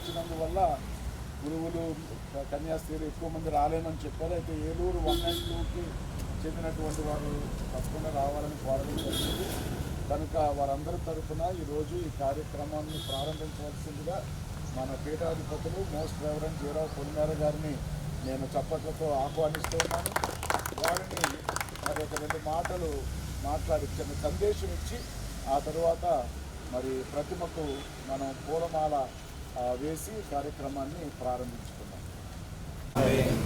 వచ్చినందువల్ల గురువులు కన్యాస్త్రీలు ఎక్కువ మంది రాలేమని చెప్పారు. అయితే ఏలూరు 192కి చెందినటువంటి వారు తప్పకుండా రావాలని కోరడం జరిగింది. కనుక వారందరి తరఫున ఈరోజు ఈ కార్యక్రమాన్ని ప్రారంభించవలసిందిగా మన పీఠాధిపతులు మోస్ట్ రెవరెండ్ జీరావు పొలిమేర గారిని నేను చప్పట్లతో ఆహ్వానిస్తూ ఉన్నాను. వారిని మరి ఒక 2 మాటలు మాట్లాడి చిన్న సందేశం ఇచ్చి ఆ తరువాత మరి ప్రతిమకు మనం పూలమాల వేసి కార్యక్రమాన్ని ప్రారంభించుకున్నాం.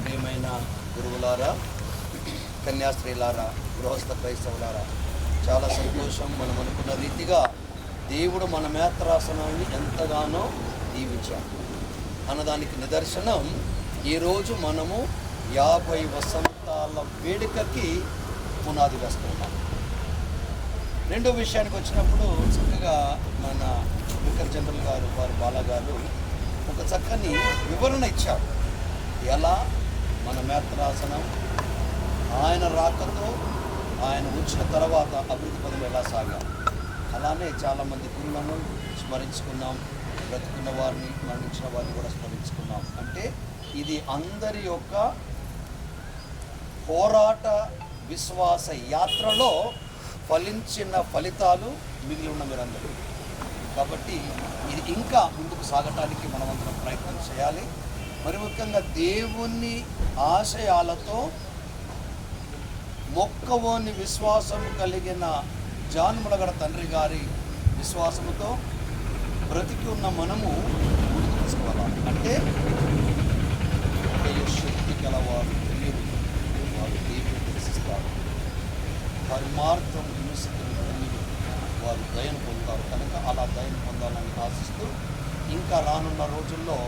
ప్రియమైన గురువులారా, కన్యాస్త్రీలారా, గృహస్థ క్రైస్తవులారా, చాలా సంతోషం. మనం అనుకున్న రీతిగా దేవుడు మన మేత్రాసనాన్ని ఎంతగానో దీవించాడు అన్నదానికి నిదర్శనం ఈరోజు మనము 50 వసంతాల వేడుకకి పునాది వేస్తున్నాం. రెండో విషయానికి వచ్చినప్పుడు చక్కగా మన స్పీకర్ జనరల్ గారు వారు బాలగారు ఒక చక్కని వివరణ ఇచ్చారు. ఎలా మన మేత్రాసనం ఆయన రాకతో ఆయన వచ్చిన తర్వాత అభివృద్ధి పనులు ఎలా సాగాలి. అలానే చాలామంది గురువులను స్మరించుకున్నాం, బ్రతుకున్న వారిని మరణించిన వారిని కూడా స్మరించుకున్నాం. అంటే ఇది అందరి యొక్క పోరాట విశ్వాస యాత్రలో ఫలించిన ఫలితాలు మిగిలి ఉన్న మీరందరూ. కాబట్టి ఇది ఇంకా ముందుకు సాగటానికి మనమందరం ప్రయత్నం చేయాలి. మరి ముఖ్యంగా దేవుని ఆశయాలతో మొక్కవోని విశ్వాసం కలిగిన జాన్ ములగడ తండ్రి గారి విశ్వాసముతో బ్రతికి ఉన్న మనము ముందుకు తీసుకోవాలి. అంటే శక్తి గలవారు తెలియదు, వారు దేవుని దర్శిస్తారు. పరమార్థం హింసకులు తెలియదు, వారు దయను పొందుతారు. కనుక అలా దయను పొందాలని ఆశిస్తూ ఇంకా రానున్న రోజుల్లో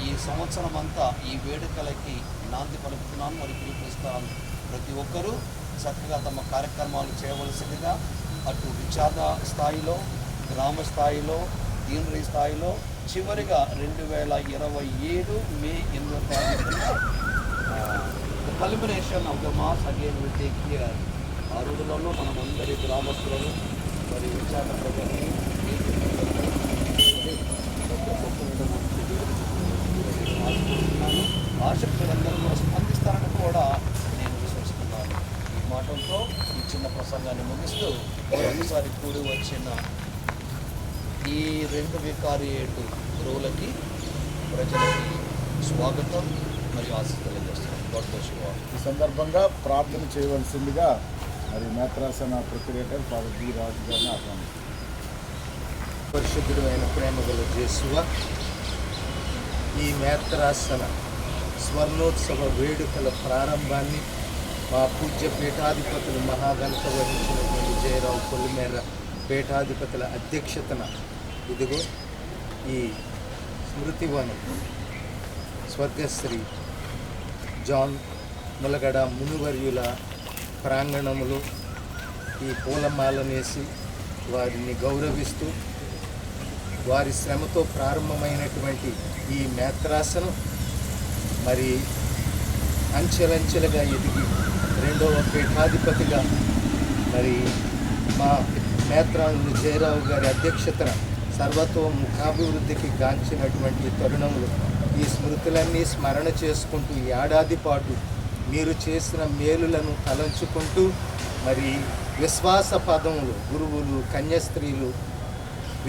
ఈ సంవత్సరం అంతా ఈ వేడుకలకి నాంది పలుకుతున్నాను. మరి పిలుపునిస్తాను. ప్రతి ఒక్కరూ చక్కగా తమ కార్యక్రమాలు చేయవలసిందిగా అటు విచార స్థాయిలో, గ్రామ స్థాయిలో, దీనరీ స్థాయిలో, చివరిగా 2027 మే 8వ తారీఖున culmination of the mass again will take here. ఆ రోజులలో మనం అందరి గ్రామస్తులను మరి విచార ప్రజల్ని ఆసక్తులందరూ కూడా స్పందిస్తారని కూడా నేను విశ్వసిస్తున్నాను. ఈ మాటలతో ఈ చిన్న ప్రసంగాన్ని ముగిస్తూ ఒకసారి కూడి వచ్చిన ఈ 2 వికారియేటు గురువులకి ప్రజలకి స్వాగతం మరియు ఆశీస్సులు తెలియజేస్తున్నాను. ఈ సందర్భంగా ప్రార్థన చేయవలసిందిగా మరి మేత్రాసన ప్రొక్యురేటర్ ఫాదర్ బి రాజు గారిని ఆహ్వానిస్తున్నాను. పరిశుద్ధుడు అయిన ప్రేమగల యేసువ, ఈ మేత్రాసన స్వర్ణోత్సవ వేడుకల ప్రారంభాన్ని మా పూజ్య పీఠాధిపతులు మహాఘనత వహించినటువంటి జయరావు పొలిమేర పీఠాధిపతుల అధ్యక్షతన ఇదిగో ఈ స్మృతివనం స్వర్గశ్రీ జాన్ ములగడ మునివర్యుల ప్రాంగణములో ఈ పూలమాలనేసి వారిని గౌరవిస్తూ వారి శ్రమతో ప్రారంభమైనటువంటి ఈ మేత్రాసనం మరి అంచెలంచెలుగా ఎదిగి 2వ పీఠాధిపతిగా మరి మా మేత్రాలు జయరావు గారి అధ్యక్షతన సర్వతోముఖాభివృద్ధికి గాంచినటువంటి తరుణములు ఈ స్మృతులన్నీ స్మరణ చేసుకుంటూ ఏడాది పాటు మీరు చేసిన మేలులను తలంచుకుంటూ మరి విశ్వాస పదములు గురువులు, కన్యాస్త్రీలు,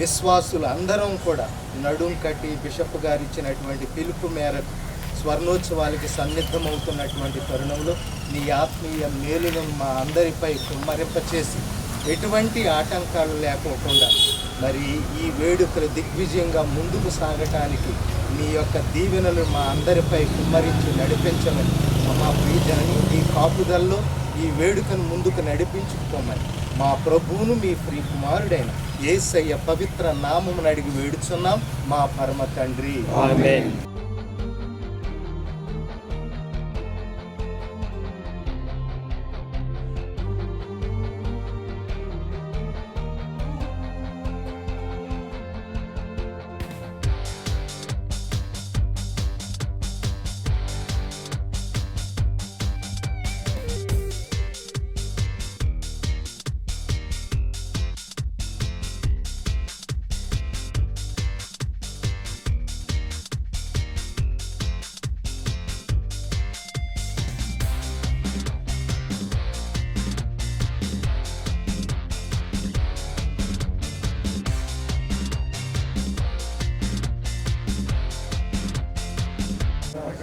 విశ్వాసులు అందరం కూడా నడుం కట్టి బిషప్ గారు ఇచ్చినటువంటి పిలుపు మేరకు స్వర్ణోత్సవాలకి సన్నిద్ధమవుతున్నటువంటి తరుణంలో నీ ఆత్మీయ మేలును మా అందరిపై కుమ్మరింపచేసి ఎటువంటి ఆటంకాలు లేకోకుండా మరి ఈ వేడుకలు దిగ్విజయంగా ముందుకు సాగటానికి మీ యొక్క దీవెనలు మా అందరిపై కుమ్మరించి నడిపించమని మా ప్రియజనని ఈ కాపుదల్లో ఈ వేడుకను ముందుకు నడిపించుకోమని మా ప్రభువును మీ ప్రియ కుమారుడైన యేసయ్య పవిత్ర నామమును అడిగి వేడుచున్నాం మా పరమ తండ్రి. ఆమేన్.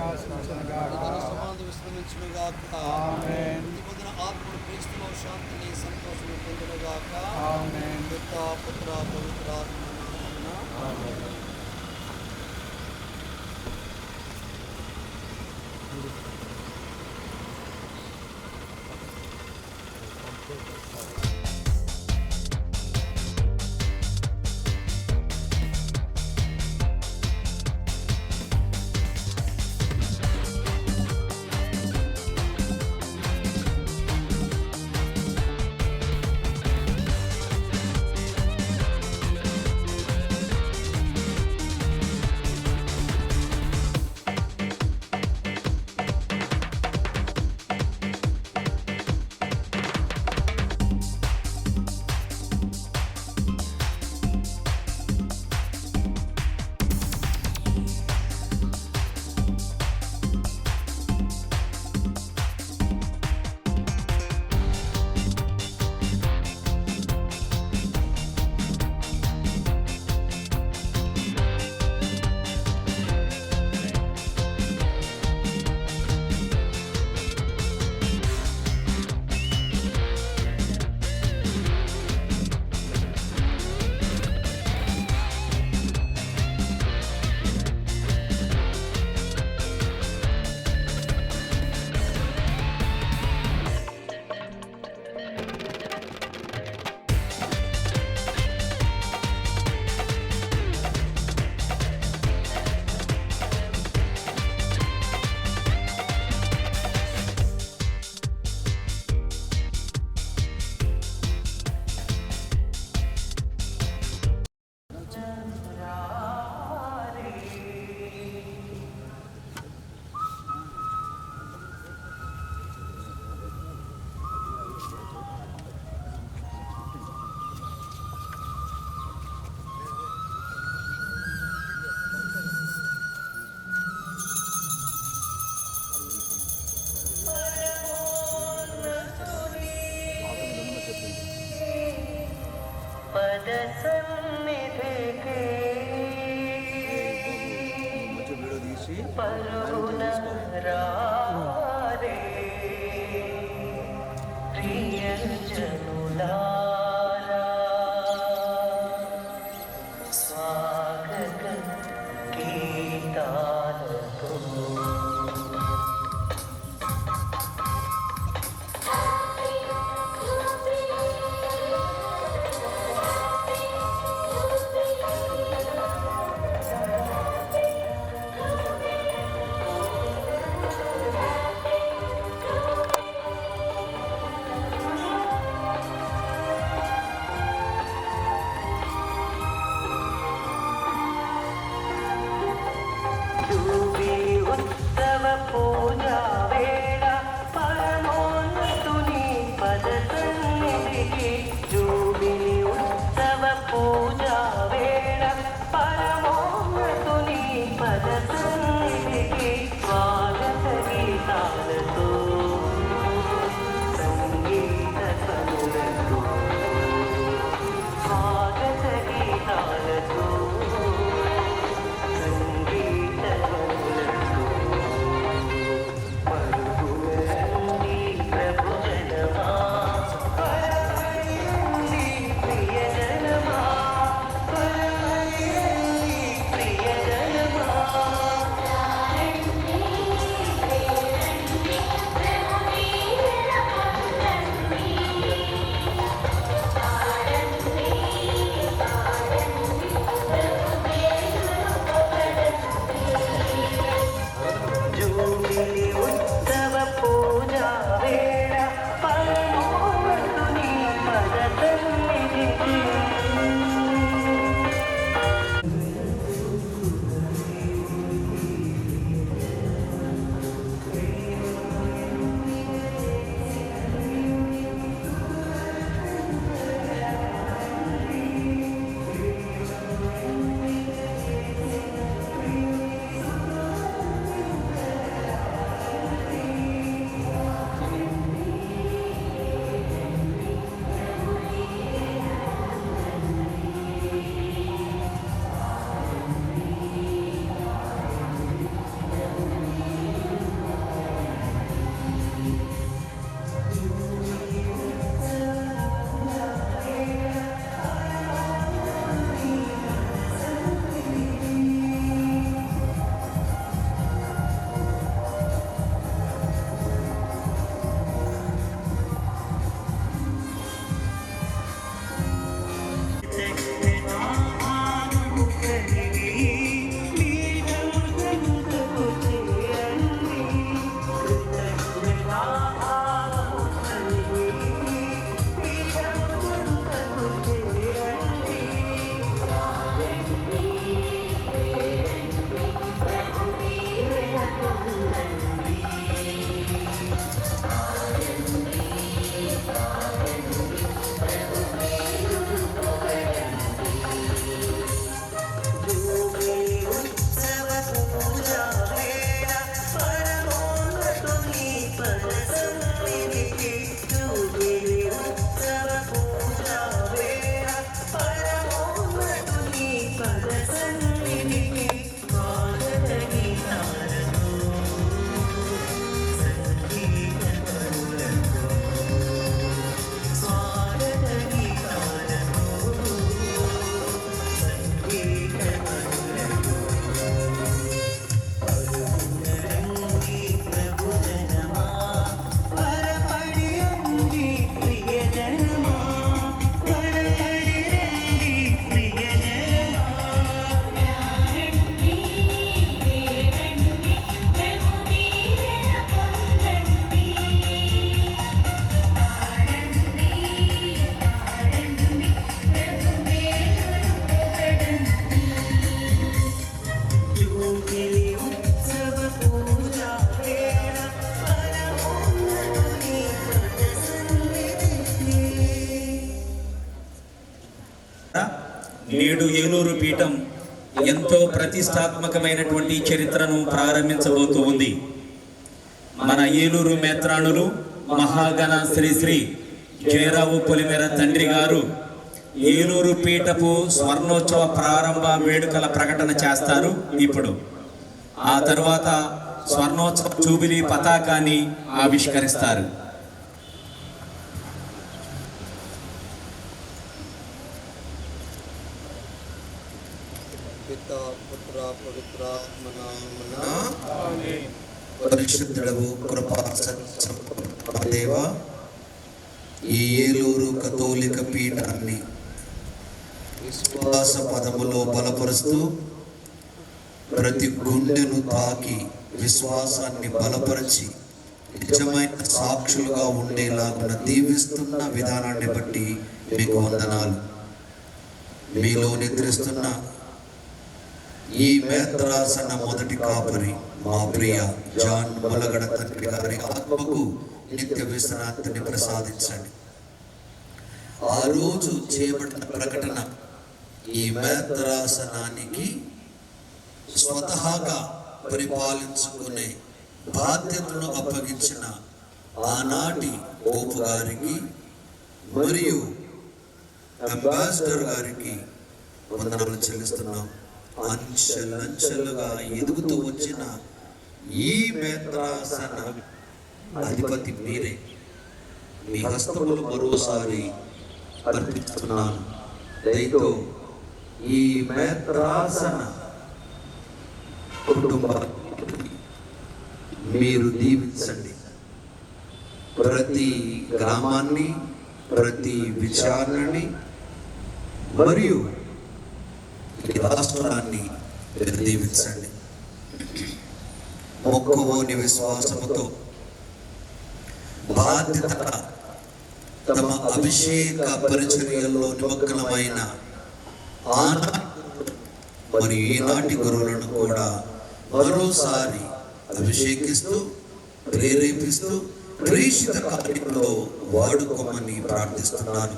ప్రకాశించునుగాక. సమాధి విశ్రమించునుగాక. ఆమేన్. మృతి పొందిన ఆత్మలు క్రీస్తులో శాంతిని సంతోషం పొందునుగాక. ఆమేన్. పితా పుత్ర పవిత్రాత్మ నామమున. నేడు ఏలూరు పీఠం ఎంతో ప్రతిష్టాత్మకమైనటువంటి చరిత్రను ప్రారంభించబోతూ ఉంది. మన ఏలూరు మేత్రాణులు మహాగణ శ్రీ శ్రీ జయరావు పొలిమేర తండ్రి గారు ఏలూరు పీఠపు స్వర్ణోత్సవ ప్రారంభ వేడుకల ప్రకటన చేస్తారు. ఇప్పుడు ఆ తరువాత స్వర్ణోత్సవ జూబిలీ పతాకాన్ని ఆవిష్కరిస్తారు. పితా పుత్ర పవిత్రాత్మ నామమున ఆమేన్. పరిశుద్ధుడవు కృపా సత్య దేవా, ఈ ఏలూరు కథోలిక పీఠాన్ని విశ్వాస పదములో బలపరుస్తూ ప్రతి గుండెను తాకి విశ్వాసాన్ని బలపరిచి నిజమైన సాక్షులుగా ఉండేలాగా దీవిస్తున్న విధానాన్ని బట్టి మీకు వందనాలు. మీలో నిద్రిస్తున్న ఈ మేత్రాసన మొదటి కాపరి మా ప్రియ జాన్ ములగడ తండ్రి గారి ఆత్మకు నిత్య విశ్రాంతిని ప్రసాదించండి. ఆ రోజు చేయబడిన ప్రకటన ఈ మేత్రాసనానికి స్వతహాగా పరిపాలించుకునే బాధ్యతను అప్పగించిన ఆనాటి పోపు గారికి మరియు అంబాసిడర్ గారికి వందనాలు చెల్లిస్తున్నాం. అంచెలంచెలుగా ఎదుగుతూ వచ్చిన ఈ మేత్రాసన అధిపతి మీరే. మీ హస్తములు మరోసారి అర్పిస్తున్నాను. దయతో ఈ మేత్రాసన కుటుంబాన్ని మీరు దీవించండి. ప్రతి గ్రామాన్ని, ప్రతి విచారణని మరియు ఈ రాష్ట్రాన్ని దీవించండి. మొక్కవోని విశ్వాసముతో బాధ్యతగా తమ అభిషేక పరిచర్యల్లో నిమగ్నమైన మరియు ఈనాటి గురువులను కూడా మరోసారి అభిషేకిస్తూ ప్రేరేపిస్తూ ప్రేషిత కార్యంలో వాడుకోమని ప్రార్థిస్తున్నాను.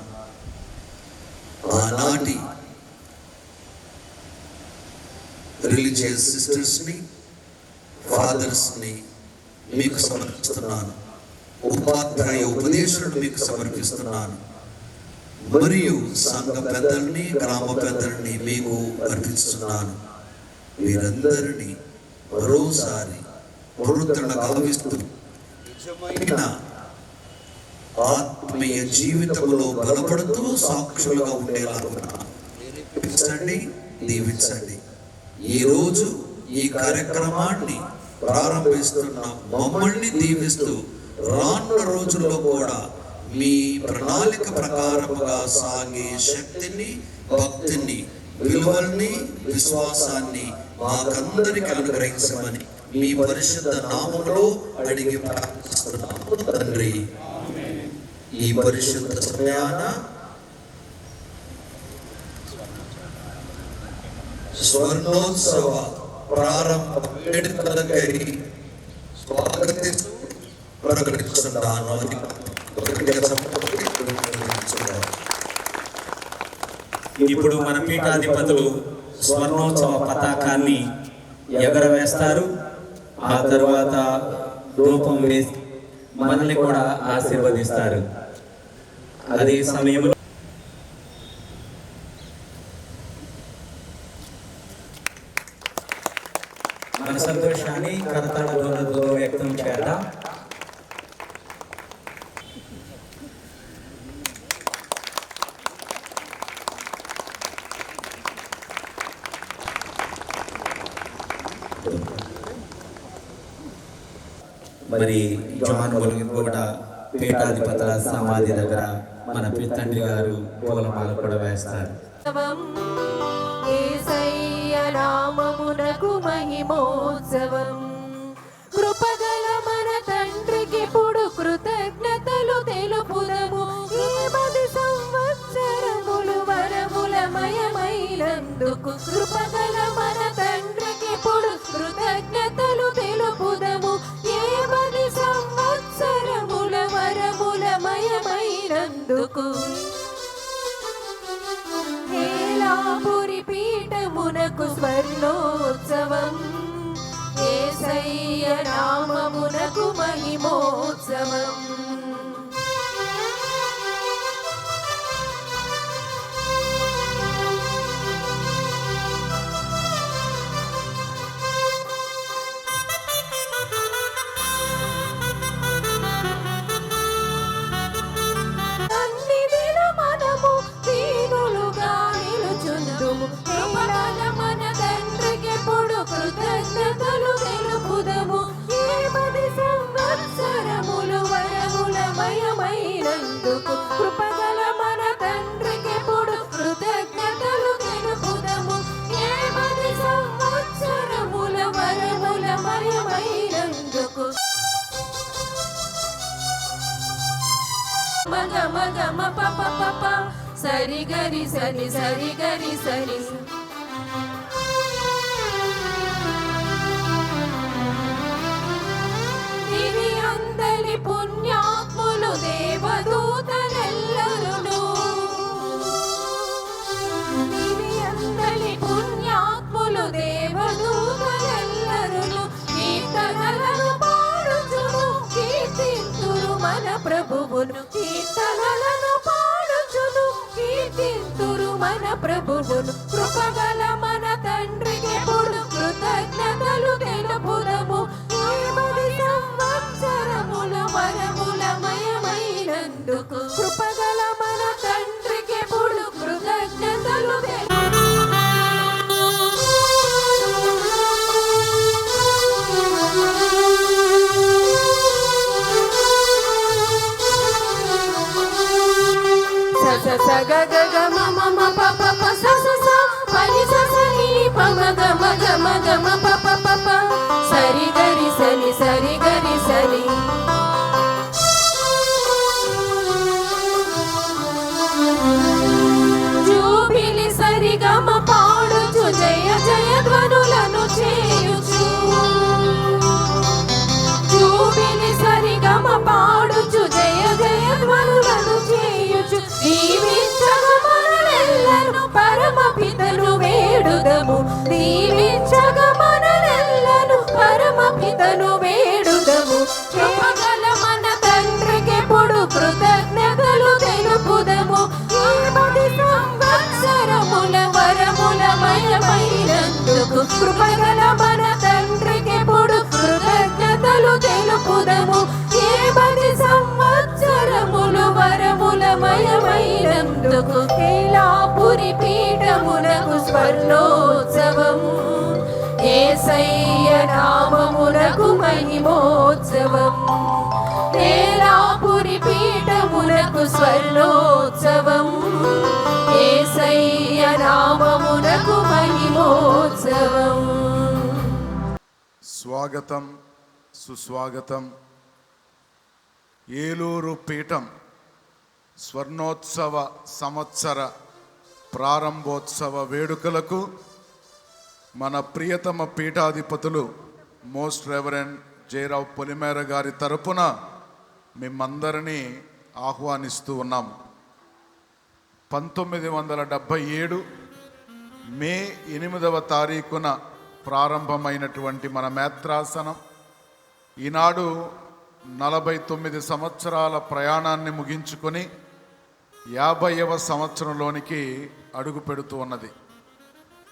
ఆనాటి రిలీజియస్ సిస్టర్స్ని, ఫాదర్స్ని మీకు సమర్పిస్తున్నాను. ఉపాధ్యాయ ఉపదేశాలను మీకు సమర్పిస్తున్నాను. మరియు సంఘ పెద్దల్ని, గ్రామ పెద్దల్ని మీకు అర్పిస్తున్నాను. వీరందరినీ మరోసారి పునరుద్ధరణ గావిస్తూ నిజమైన ఆత్మీయ జీవితంలో బలపడుతూ సాక్షులుగా ఉండేలాగా ప్రేరేపించండి, దీవించండి. ఈ రోజు ఈ కార్యక్రమాన్ని ప్రారంభిస్తున్న మమ్మల్ని దీవిస్తూ రానున్న రోజుల్లో కూడా మీ ప్రణాళిక ప్రకారముగా సాగే శక్తిని, భక్తిని, విలువల్ని, విశ్వాసాన్ని మాకందరికి అనుగ్రహించమని మీ పరిశుద్ధ నామములో అడిగి ప్రార్థిస్తున్నాము తండ్రి. ఈ పరిశుద్ధ సమయాన స్వర్ణోత్సవ ప్రారంభ వేడుకలకై స్వాగతిస్తూ ప్రకటిస్తున్నాను. ఇప్పుడు మన పీఠాధిపతులు స్వర్ణోత్సవ పతాకాన్ని ఎగరవేస్తారు. ఆ తరువాత రూపం వేసి మనల్ని కూడా ఆశీర్వదిస్తారు. అదే సమయంలో మన సంతోషాన్ని కరతాళ ధ్వనులతో వ్యక్తం చేద్దాం. మరి జాన్ ములుగు కూడా పీఠాధిపతుల సమాధి దగ్గర మన తండ్రి గారు పూలమాల కూడా వేస్తారు. యేసయ్య నామమునకు మహిమోత్సవం. కృపగల మన తండ్రికి ఇప్పుడు కృతజ్ఞతలు తెలుపుదము. ఈ 10 సంవత్సరములు వరములమయమైనందుకు కృపగల మన తండ్రికి ఇప్పుడు స్వర్ణోత్సవం యేసయ్య నామమునకు మహిమోత్సవం. కృతజ్ఞతలు తెలుపుదము. 10 సంవత్సరములు వరములమయమైనందుకు కృపగల మన తండ్రికెప్పుడు కృతజ్ఞతలు తెలుపుదము. 10 సంవత్సరముల వరములమయమైనందుకు మగ మగ మ పప పప సరి గరి సని సరి గరి సని. పుణ్యాత్ములు దేవదూతలెల్లరును పుణ్యాత్ములు దేవదూతలెల్లరును కీర్తనలను పాడుచును కీర్తింతురు మన ప్రభువును. కీర్తనలను పాడుచును కీర్తింతురు మన ప్రభువును. కృపగల మన తండ్రికి ఎప్పుడు కృతజ్ఞతలు తెలుపుదము. 10 సంవత్సరముల వరములమయమైనందుకు కృపగల మన తండ్రికి ఎప్పుడు కృతజ్ఞతలు స గ గ గ మ మ మ ప ప ప స స స పని స స ని ప మ గ మ గ మ గ మ ప ప ప ప సరి గరి సని సరి గరి సని. జూబిలి సరి గ మ పాడుచు జయ జయ ధ్వనులను చేయుచు. జూబిలి సరి గ మ పాడుచు జయ జయ ధ్వనులను చేయుచు. దీవించగా మనలెల్లరూ పరమపితను వేడుదము. దీవించగా మనలెల్లరూ పరమపితను వేడుదము. కృపగల మన తండ్రికెప్పుడు కృతజ్ఞతలు తెలుపుదము. 10 సంవత్సరముల వరములమయమైనందుకు కృపగల మన తండ్రికెప్పుడు కృతజ్ఞతలు తెలుపుదము. 10 సంవత్సరములు వరములమయమైనందుకు కైలాపురి పీఠమునకు స్వర్ణోత్సవం యేసయ్య నామమునకు మహిమోత్సవం. కైలాపురి పీఠమునకు స్వర్ణోత్సవం యేసయ్య నామమునకు మహిమోత్సవం. స్వాగతం సుస్వాగతం. ఏలూరు పీఠం స్వర్ణోత్సవ సంవత్సర ప్రారంభోత్సవ వేడుకలకు మన ప్రియతమ పీఠాధిపతులు మోస్ట్ రెవరెండ్ జయరావు పొలిమేర గారి తరపున మిమ్మందరినీ ఆహ్వానిస్తూ ఉన్నాము. 1977 మే 8వ తారీఖున ప్రారంభమైనటువంటి మన మేత్రాసనం ఈనాడు 49 సంవత్సరాల ప్రయాణాన్ని ముగించుకొని 50వ సంవత్సరంలోనికి అడుగు పెడుతూ ఉన్నది.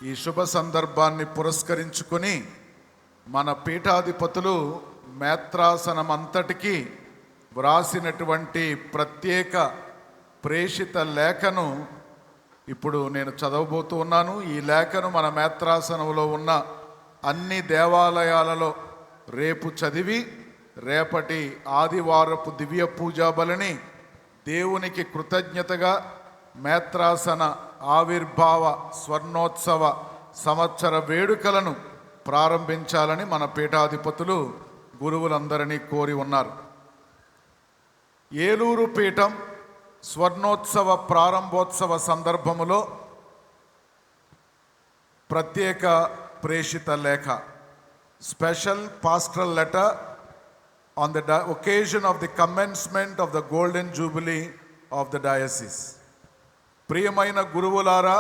ఈ శుభ సందర్భాన్ని పురస్కరించుకొని మన పీఠాధిపతులు మేత్రాసనం అంతటికీ వ్రాసినటువంటి ప్రత్యేక ప్రేషిత లేఖను ఇప్పుడు నేను చదవబోతూ ఉన్నాను. ఈ లేఖను మన మేత్రాసనంలో ఉన్న అన్ని దేవాలయాలలో రేపు చదివి రేపటి ఆదివారపు దివ్య పూజా బలిని దేవునికి కృతజ్ఞతగా మేత్రాసన ఆవిర్భావ స్వర్ణోత్సవ సంవత్సర వేడుకలను ప్రారంభించాలని మన పీఠాధిపతులు గురువులందరినీ కోరి ఉన్నారు. ఏలూరు పీఠం స్వర్ణోత్సవ ప్రారంభోత్సవ సందర్భములో ప్రత్యేక ప్రేషిత లేఖ, special pastoral letter on the occasion of the commencement of the golden jubilee of the diocese. ప్రియమైన గురువులారా,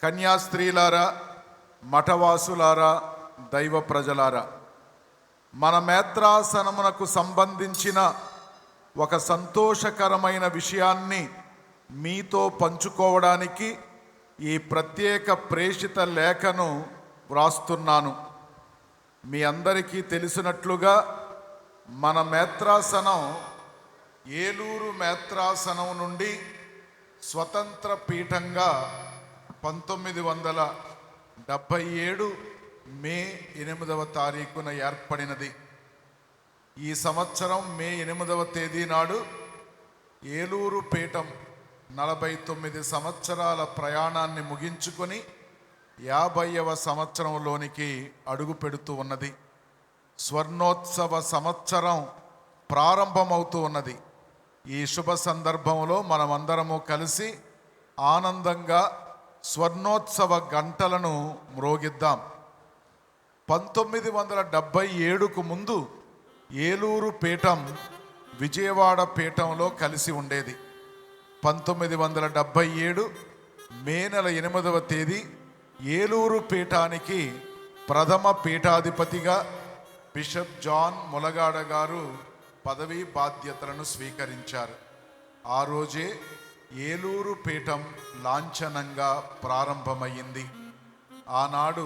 కన్యాస్త్రీలారా, మఠవాసులారా, దైవ ప్రజలారా, మన మేత్రాసనమునకు సంబంధించిన ఒక సంతోషకరమైన విషయాన్ని మీతో పంచుకోవడానికి ఈ ప్రత్యేక ప్రేషిత లేఖను వ్రాస్తున్నాను. మీ అందరికీ తెలిసినట్లుగా మన మేత్రాసనం ఏలూరు మేత్రాసనం నుండి స్వతంత్ర పీఠంగా 1977 మే 8వ తారీఖున ఏర్పడినది. ఈ సంవత్సరం మే 8వ తేదీ నాడు ఏలూరు పీఠం 49 సంవత్సరాల ప్రయాణాన్ని ముగించుకొని 50వ సంవత్సరంలోనికి అడుగు పెడుతూ ఉన్నది. స్వర్ణోత్సవ సంవత్సరం ప్రారంభమవుతూ ఉన్నది. ఈ శుభ సందర్భంలో మనమందరము కలిసి ఆనందంగా స్వర్ణోత్సవ గంటలను మ్రోగిద్దాం. 1977కు ముందు ఏలూరు పీఠం విజయవాడ పీఠంలో కలిసి ఉండేది. 1977 మే నెల 8వ తేదీ ఏలూరు పీఠానికి ప్రథమ పీఠాధిపతిగా బిషప్ జాన్ ములగాడ గారు పదవీ బాధ్యతలను స్వీకరించారు. ఆ రోజే ఏలూరు పీఠం లాంఛనంగా ప్రారంభమైంది. ఆనాడు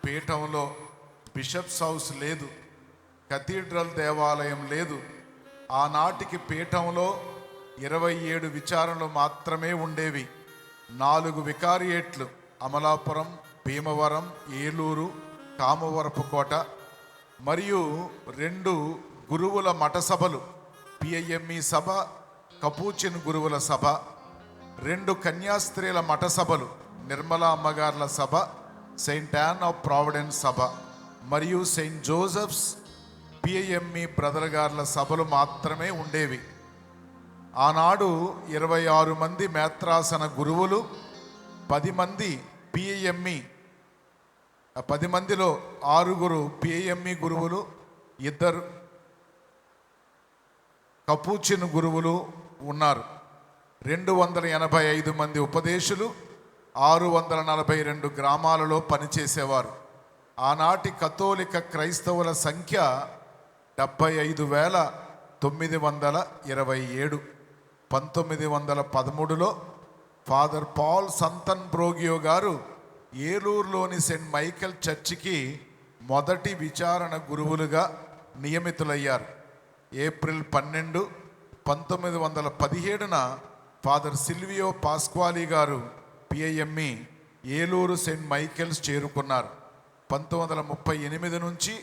పీఠంలో బిషప్స్ హౌస్ లేదు, కథీడ్రల్ దేవాలయం లేదు. ఆనాటికి పీఠంలో 27 విచారణలు మాత్రమే ఉండేవి. 4 వికారియేట్లు అమలాపురం, భీమవరం, ఏలూరు, కామవరపుకోట మరియు 2 గురువుల మఠ సభలు, పిఐఎంఈ సభ, కపూచిన్ గురువుల సభ, 2 కన్యాస్త్రీల మఠ సభలు, నిర్మలా అమ్మగార్ల సభ, సెయింట్ యాన్ ఆఫ్ ప్రావిడెన్స్ సభ మరియు సెయింట్ జోసెఫ్స్ పిఐఎంఈ బ్రదర్ గార్ల సభలు మాత్రమే ఉండేవి. ఆనాడు 26 మంది మేత్రాసన గురువులు, 10 మంది పిఐఎంఈ, 10 మందిలో 6 పిఐఎంఈ గురువులు, 2 కపూచిన్ గురువులు ఉన్నారు. 285 మంది ఉపదేశులు 642 గ్రామాలలో పనిచేసేవారు. ఆనాటి కథోలిక క్రైస్తవుల సంఖ్య 75,927. 1913లో ఫాదర్ పాల్ సంతన్ బ్రోగియో గారు ఏలూరులోని సెయింట్ మైకేల్ చర్చికి మొదటి విచారణ గురువులుగా నియమితులయ్యారు. ఏప్రిల్ 12, 1917న ఫాదర్ సిల్వియో పాస్క్వాలి గారు పిఐఎంఈ ఏలూరు సెయింట్ మైకేల్స్ చేరుకున్నారు. 1938 నుంచి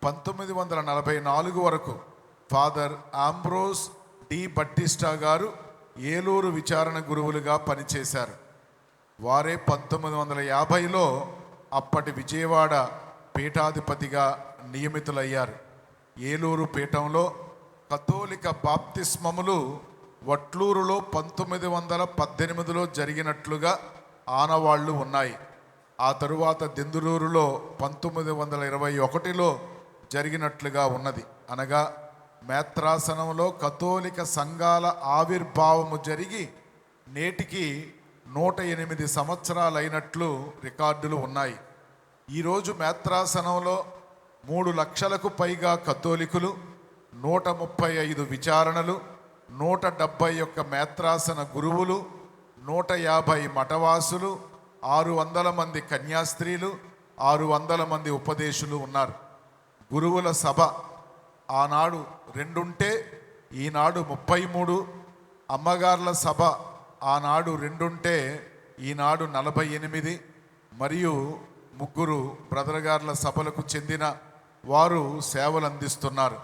1944 వరకు ఫాదర్ ఆంబ్రోస్ డి బట్టిస్టా గారు ఏలూరు విచారణ గురువులుగా పనిచేశారు. వారే 1950లో అప్పటి విజయవాడ పీఠాధిపతిగా నియమితులయ్యారు. ఏలూరు పీఠంలో కథోలిక బాప్తిస్మములు వట్లూరులో 1918లో జరిగినట్లుగా ఆనవాళ్లు ఉన్నాయి. ఆ తరువాత దెందులూరులో 1921లో జరిగినట్లుగా ఉన్నది. అనగా మేత్రాసనంలో కథోలిక సంఘాల ఆవిర్భావము జరిగి నేటికి 108 సంవత్సరాలైనట్లు రికార్డులు ఉన్నాయి. ఈరోజు మేత్రాసనంలో 3 లక్షలకు పైగా కథోలికులు, 135 విచారణలు, 171 మేత్రాసన గురువులు, 150 మఠవాసులు, 600 మంది కన్యాస్త్రీలు, 600 మంది ఉపదేశులు ఉన్నారు. గురువుల సభ ఆనాడు 2 ఉంటే ఈనాడు 33, అమ్మగార్ల సభ ఆనాడు 2 ఉంటే ఈనాడు 48, మరియు 3 బ్రదర్ గార్ల సభలకు చెందిన వారు సేవలు అందిస్తున్నారు.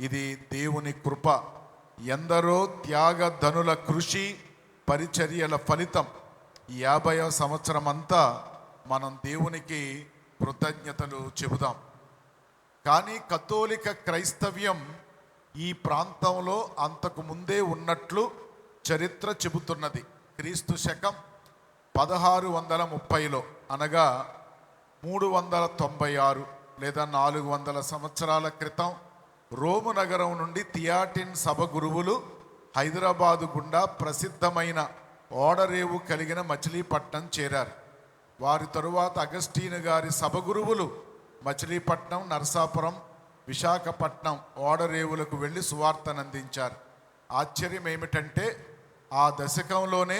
ఇది దేవుని కృప. ఎందరో త్యాగధనుల కృషి పరిచర్యల ఫలితం. ఈ 50వ సంవత్సరం అంతా మనం దేవునికి కృతజ్ఞతలు చెబుదాం. కానీ కథోలిక క్రైస్తవ్యం ఈ ప్రాంతంలో అంతకు ముందే ఉన్నట్లు చరిత్ర చెబుతున్నది. క్రీస్తు శకం 1630లో అనగా 396 లేదా 400 సంవత్సరాల క్రితం రోము నగరం నుండి థియాటిన్ సభ గురువులు హైదరాబాదు గుండా ప్రసిద్ధమైన ఓడరేవు కలిగిన మచిలీపట్నం చేరారు. వారి తరువాత అగస్టీన్ గారి సభ గురువులు మచిలీపట్నం, నరసాపురం, విశాఖపట్నం ఓడరేవులకు వెళ్ళి సువార్తను అందించారు. ఆశ్చర్యం ఏమిటంటే ఆ దశకంలోనే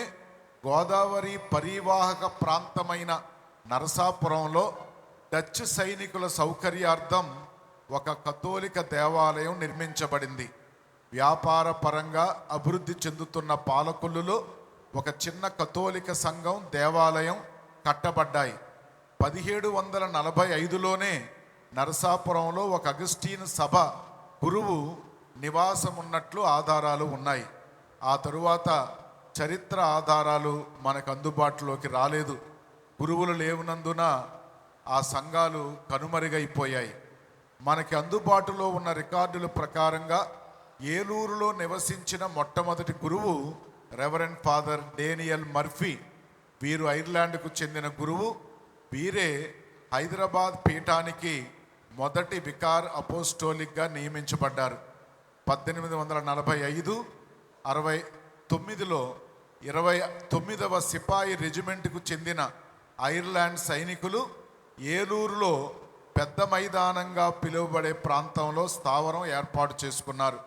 గోదావరి పరివాహక ప్రాంతమైన నరసాపురంలో డచ్ సైనికుల సౌకర్యార్థం ఒక కథోలిక దేవాలయం నిర్మించబడింది. వ్యాపార పరంగా అభివృద్ధి చెందుతున్న పాలకొల్లులో ఒక చిన్న కథోలిక సంఘం, దేవాలయం కట్టబడ్డాయి. 1745లోనే నరసాపురంలో ఒక అగస్టీన్ సభ గురువు నివాసం ఉన్నట్లు ఆధారాలు ఉన్నాయి. ఆ తరువాత చరిత్ర ఆధారాలు మనకు అందుబాటులోకి రాలేదు. గురువులు లేవునందున ఆ సంఘాలు కనుమరుగైపోయాయి. మనకి అందుబాటులో ఉన్న రికార్డుల ప్రకారంగా ఏలూరులో నివసించిన మొట్టమొదటి గురువు రెవరెండ్ ఫాదర్ డేనియల్ మర్ఫీ. వీరు ఐర్లాండ్కు చెందిన గురువు. వీరే హైదరాబాద్ పీఠానికి మొదటి వికార్ అపోస్టోలిక్గా నియమించబడ్డారు. 1845-69లో 29వ సిపాయి రెజిమెంట్కు చెందిన ఐర్లాండ్ సైనికులు ఏలూరులో పెద్ద మైదానంగా పిలువబడే ప్రాంతంలో స్థావరం ఏర్పాటు చేసుకున్నారు.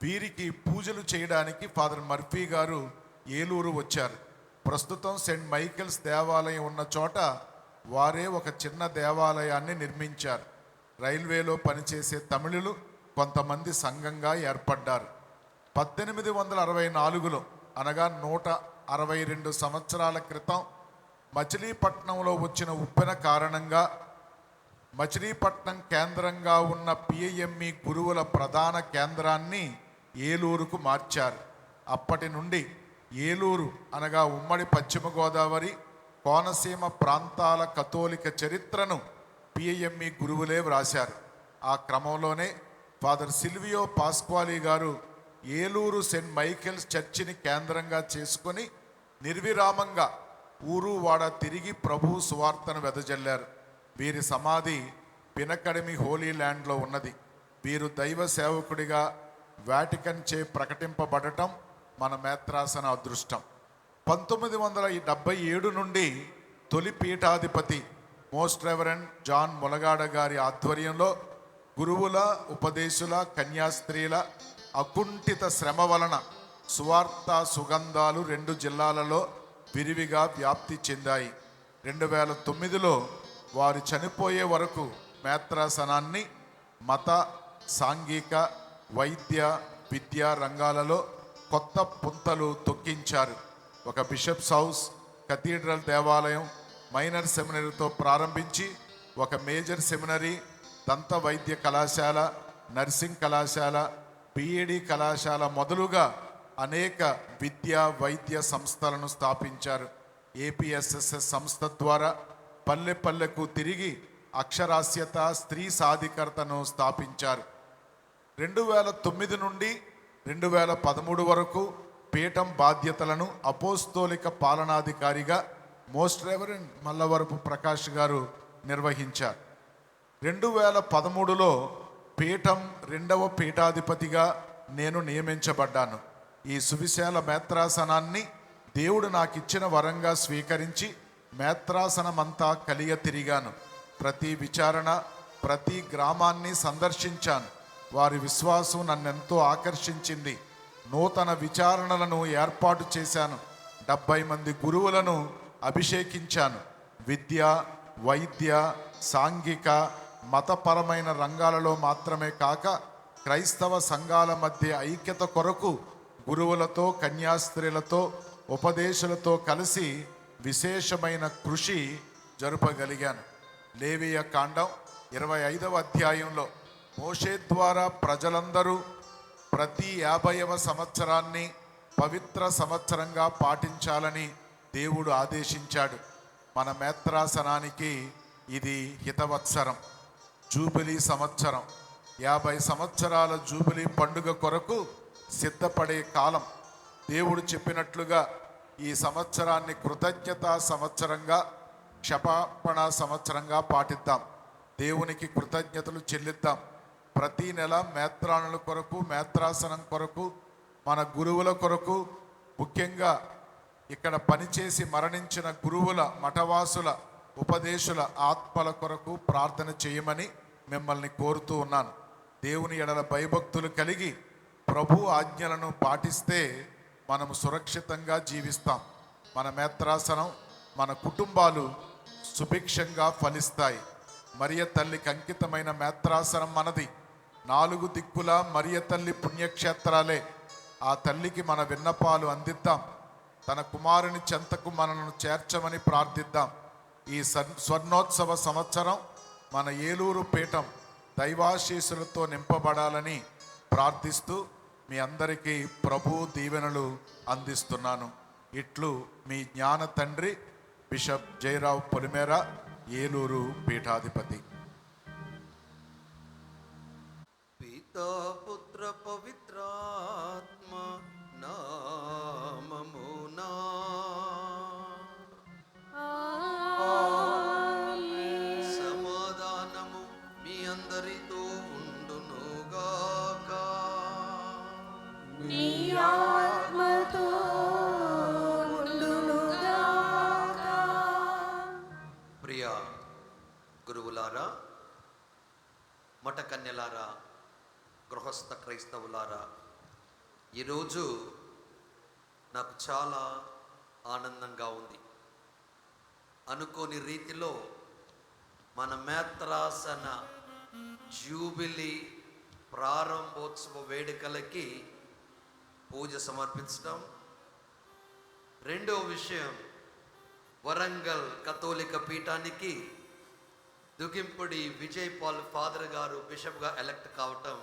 వీరికి పూజలు చేయడానికి ఫాదర్ మర్ఫీ గారు ఏలూరు వచ్చారు. ప్రస్తుతం సెయింట్ మైకేల్స్ దేవాలయం ఉన్న చోట వారే ఒక చిన్న దేవాలయాన్ని నిర్మించారు. రైల్వేలో పనిచేసే తమిళులు కొంతమంది సంఘంగా ఏర్పడ్డారు. 1864లో అనగా 162 సంవత్సరాల క్రితం మచిలీపట్నంలో వచ్చిన ఉప్పెన కారణంగా మచిలీపట్నం కేంద్రంగా ఉన్న పిఐఎంఈ గురువుల ప్రధాన కేంద్రాన్ని ఏలూరుకు మార్చారు. అప్పటి నుండి ఏలూరు అనగా ఉమ్మడి పశ్చిమ గోదావరి, కోనసీమ ప్రాంతాల కథోలిక చరిత్రను పిఐఎంఈ గురువులే వ్రాశారు. ఆ క్రమంలోనే ఫాదర్ సిల్వియో పాస్క్వాలి గారు ఏలూరు సెయింట్ మైకేల్స్ చర్చిని కేంద్రంగా చేసుకొని నిర్విరామంగా ఊరు వాడ తిరిగి ప్రభువు సువార్తను వెదజల్లారు. వీరి సమాధి పినకడిమి హోలీ ల్యాండ్లో ఉన్నది. వీరు దైవ సేవకుడిగా వాటికన్ చే ప్రకటింపబడటం మన మేత్రాసన అదృష్టం. 1977 నుండి తొలి పీఠాధిపతి మోస్ట్ రెవరెండ్ జాన్ ములగాడ గారి ఆధ్వర్యంలో గురువుల, ఉపదేశుల, కన్యాస్త్రీల అకుంఠిత శ్రమ వలన సువార్త సుగంధాలు 2 జిల్లాలలో విరివిగా వ్యాప్తి చెందాయి. 2009లో వారు చనిపోయే వరకు మేత్రాసనాన్ని మత, సాంఘిక, వైద్య, విద్యా రంగాలలో కొత్త పుంతలు తొక్కించారు. ఒక బిషప్స్ హౌస్, కథీడ్రల్ దేవాలయం, మైనర్ సెమినరీతో ప్రారంభించి ఒక మేజర్ సెమినరీ, దంత వైద్య కళాశాల, నర్సింగ్ కళాశాల, బిఈడి కళాశాల మొదలుగా అనేక విద్యా వైద్య సంస్థలను స్థాపించారు. ఏపీఎస్ఎస్ఎస్ సంస్థ ద్వారా పల్లె పల్లెకు తిరిగి అక్షరాస్యత, స్త్రీ సాధికారతను స్థాపించారు. 2009 నుండి 2013 వరకు పీఠం బాధ్యతలను అపోస్తోలిక పాలనాధికారిగా మోస్ట్ రెవరెండ్ మల్లవరపు ప్రకాష్ గారు నిర్వహించారు. 2013లో పీఠం 2వ పీఠాధిపతిగా నేను నియమించబడ్డాను. ఈ సువిశాల మేత్రాసనాన్ని దేవుడు నాకిచ్చిన వరంగా స్వీకరించి మేత్రాసనమంతా కలియ తిరిగాను. ప్రతి విచారణ, ప్రతి గ్రామాన్ని సందర్శించాను. వారి విశ్వాసం నన్నెంతో ఆకర్షించింది. నూతన విచారణలను ఏర్పాటు చేశాను. 70 మంది గురువులను అభిషేకించాను. విద్య, వైద్య, సాంఘిక, మతపరమైన రంగాలలో మాత్రమే కాక క్రైస్తవ సంఘాల మధ్య ఐక్యత కొరకు గురువులతో, కన్యాస్త్రీలతో, ఉపదేశులతో కలిసి విశేషమైన కృషి జరుపగలిగాను. లేవియ కాండం 25వ అధ్యాయంలో మోషే ద్వారా ప్రజలందరూ ప్రతి 50వ సంవత్సరాన్ని పవిత్ర సంవత్సరంగా పాటించాలని దేవుడు ఆదేశించాడు. మన మేత్రాసనానికి ఇది హితవత్సరం, జూబిలీ సంవత్సరం. 50 సంవత్సరాల జూబిలీ పండుగ కొరకు సిద్ధపడే కాలం. దేవుడు చెప్పినట్లుగా ఈ సంవత్సరాన్ని కృతజ్ఞతా సంవత్సరంగా, క్షమాపణ సంవత్సరంగా పాటిద్దాం. దేవునికి కృతజ్ఞతలు చెల్లిద్దాం. ప్రతి నెల మేత్రానుల కొరకు, మేత్రాసనం కొరకు, మన గురువుల కొరకు, ముఖ్యంగా ఇక్కడ పనిచేసి మరణించిన గురువుల, మఠవాసుల, ఉపదేశుల ఆత్మల కొరకు ప్రార్థన చేయమని మిమ్మల్ని కోరుతూ ఉన్నాను. దేవుని ఎడల భయభక్తులు కలిగి ప్రభు ఆజ్ఞలను పాటిస్తే మనము సురక్షితంగా జీవిస్తాం. మన మేత్రాసనం, మన కుటుంబాలు సుభిక్షంగా ఫలిస్తాయి. మరియ తల్లికి అంకితమైన మేత్రాసనం మనది. 4 దిక్కుల మరియ తల్లి పుణ్యక్షేత్రాలే. ఆ తల్లికి మన విన్నపాలు అందిద్దాం. తన కుమారుని చెంతకు మనను చేర్చమని ప్రార్థిద్దాం. ఈ స్వర్ణోత్సవ సంవత్సరం మన ఏలూరు పీఠం దైవాశీస్సులతో నింపబడాలని ప్రార్థిస్తూ మీ అందరికీ ప్రభు దీవెనలు అందిస్తున్నాను. ఇట్లు మీ జ్ఞాన తండ్రి బిషప్ జయరావు పొలిమేర, ఏలూరు పీఠాధిపతి. పితా పుత్ర పవిత్రాత్మ నామమునా సమాధానము మీ అందరితో ఉండునుగాక. నీ ఆత్మతో ఉండునుగాక. ప్రియ గురువులారా, మఠకన్యలారా, గృహస్థ క్రైస్తవులారా, ఈరోజు నాకు చాలా ఆనందంగా ఉంది. అనుకోని రీతిలో మన మేత్రాసన జూబిలీ ప్రారంభోత్సవ వేడుకలకి పూజ సమర్పించడం. రెండో విషయం, వరంగల్ కథోలిక పీఠానికి దుగింపుడి విజయ్ పాల్ ఫాదర్ గారు బిషప్గా ఎలక్ట్ కావటం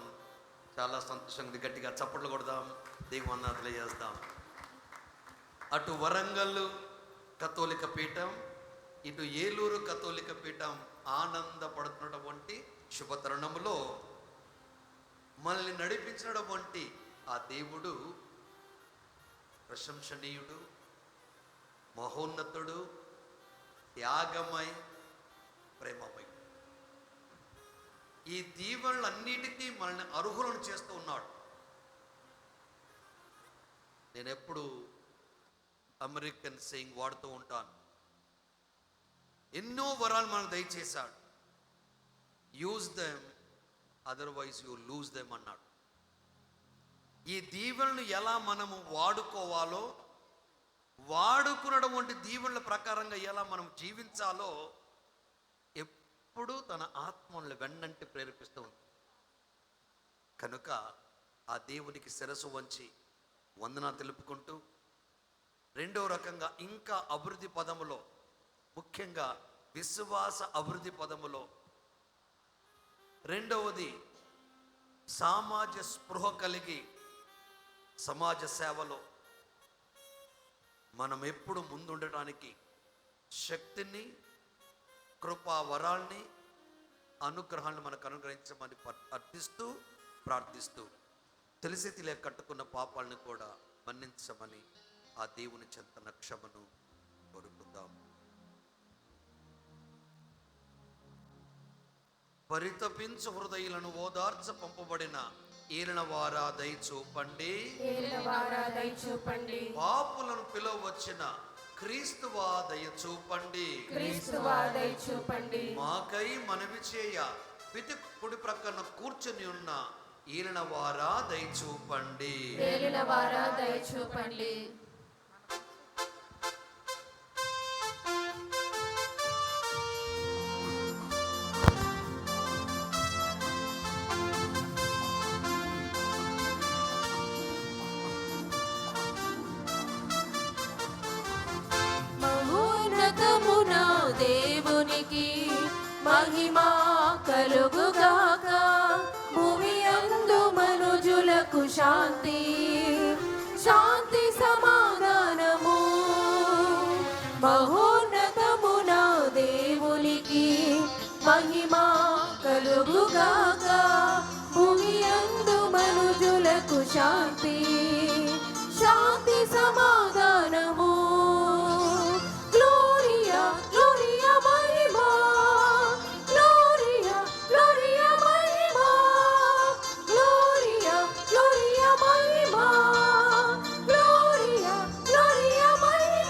చాలా సంతోషంగా. గట్టిగా చప్పట్లు కొడదాం, దేవుని చేస్తాం. అటు వరంగల్ కథోలిక పీఠం, ఇటు ఏలూరు కథోలిక పీఠం ఆనందపడుతున్నటువంటి శుభతరుణములో మనల్ని నడిపించినటువంటి ఆ దేవుడు ప్రశంసనీయుడు, మహోన్నతుడు, త్యాగమై, ప్రేమమై. ఈ దీవెనలన్నిటికీ మనల్ని అర్హులను చేస్తూ ఉన్నాడు. నేను ఎప్పుడు అమెరికన్ సేయింగ్ వాడుతూ ఉంటాను. ఎన్నో వరాలు మనకు దయచేశాడు. Use them, otherwise you lose them అన్నాడు. ఈ దీవెనలు ఎలా మనము వాడుకోవాలో, వాడుకున్నటువంటి దీవెనల ప్రకారంగా ఎలా మనం జీవించాలో ఎప్పుడు తన ఆత్మను వెన్నంటి ప్రేరేపిస్తూ ఉంది. కనుక ఆ దేవునికి శిరసు వంచి వందనాలు తెలుపుకుంటూ, రెండో రకంగా ఇంకా అభివృద్ధి పదములో, ముఖ్యంగా విశ్వాస అభివృద్ధి పదములో, రెండవది సమాజ స్పృహ కలిగి సమాజ సేవలో మనం ఎప్పుడు ముందుండటానికి శక్తిని, కృపా వరాల్ని, అనుగ్రహాన్ని మనకు అనుగ్రహించమని అర్థిస్తూ ప్రార్థిస్తూ, తెలిసి తెలియ కట్టుకున్న పాపాలను కూడా మన్నించమని ఆ దేవుని చెంతన క్షమను కోరుకుందాం. పరితపించు హృదయులను ఓదార్చ పంపబడిన ఏలినవారా దయచూపండి. పాపులను పిలువవచ్చిన క్రీస్తువా దయచూపండి. మాకై మనవి చేయ పితి కుడి ప్రక్కన కూర్చొని ఉన్న ఏలినవారా దయచూపండి. మహోన్నతమున దేవునికి మహిమా కలుగుగాక. భూమి యందు మనుజులకు శాంతి, శాంతి సమాధానము. మహోన్నతమున దేవునికి మహిమా కలుగుగాక. భూమి యందు మనుజులకు శాంతి, శాంతి సమాధానము. గ్లోరియా గ్లోరియా మహిమా, గ్లోరియా గ్లోరియా మహిమా, గ్లోరియా గ్లోరియా మహిమా, గ్లోరియా గ్లోరియా మహిమా.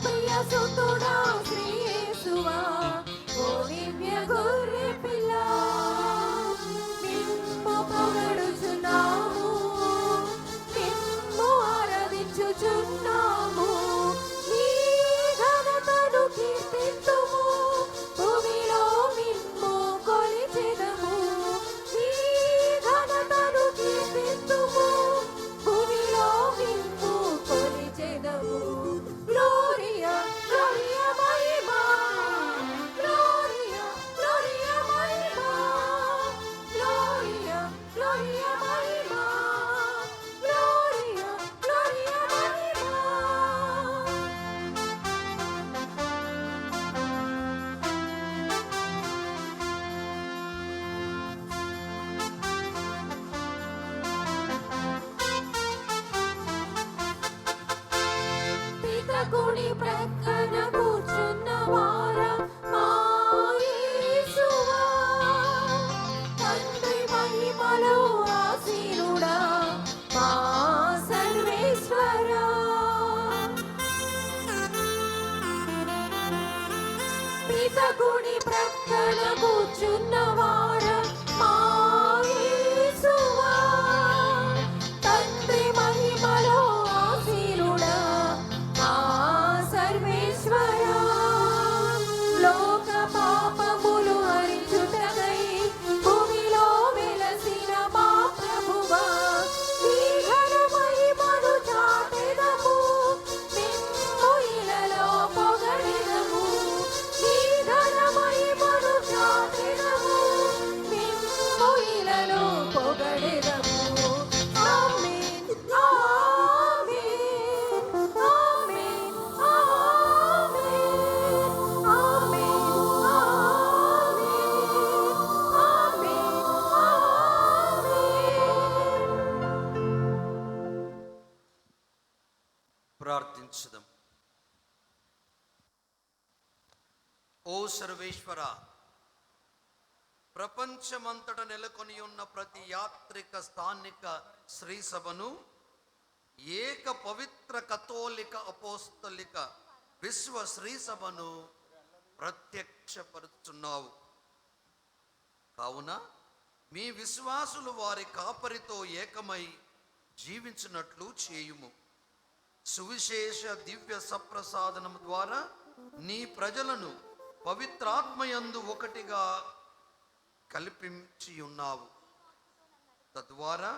ప్రియ సుతుడా శ్రీ యేసువా ఓ దివ్య గొర్రె పిల్ల నిన్ను పొగడుచున్నాము నిన్ను ఆరాధించుచున్నాము నీ ఘనతను కీర్తింతుము భూమిలో నిన్ను కొలిచెదము నీ ఘనతను కీర్తింతుము భూమిలో నిన్ను కొలిచెదము గ్లోరియా గ్లోరియా మహిమా గ్లోరియా గ్లోరియా మహిమా గ్లోరియా గ్లోరియా మహిమా గ్లోరియా గ్లోరియా మహిమా. పితకుడి ప్రక్కన కూర్చున్న వారా మా యేసువా తండ్రి మహిమలో ఆసీనుడా మా సర్వేశ్వరా పితకుడి ప్రక్కన కూర్చున్న వారా మా యేసువా తండ్రి మహిమలో ఆసీనుడా మా సర్వేశ్వరా లోక పాపములు హరించుటకై భూమిలో వెలసిన మా ప్రభువా నీ ఘన మహిమను చాటెదము నిన్ను ఇలలో పొగడెదము నీ ఘన మహిమను చాటెదము నిన్ను ఇలలో పొగడెదము ఆమేన్ ఆమేన్ ఆమేన్ ఆమేన్ ఆమేన్ ఆమేన్ ఆమేన్. ప్రార్థించుదాం. ఓ సర్వేశ్వర, ప్రపంచమంతట నెలకొని ఉన్న ప్రతి యాత్రిక స్థానిక శ్రీ సభను ఏక పవిత్ర కథోలిక అపోస్తలిక విశ్వ శ్రీ సభను ప్రత్యక్షపరుచున్నావు. కావున మీ విశ్వాసులు వారి కాపరితో ఏకమై జీవించినట్లు చేయుము. సువిశేష దివ్య సప్రసాదనం ద్వారా నీ ప్రజలను పవిత్రాత్మయందు ఒకటిగా కల్పించి ఉన్నావు. తద్వారా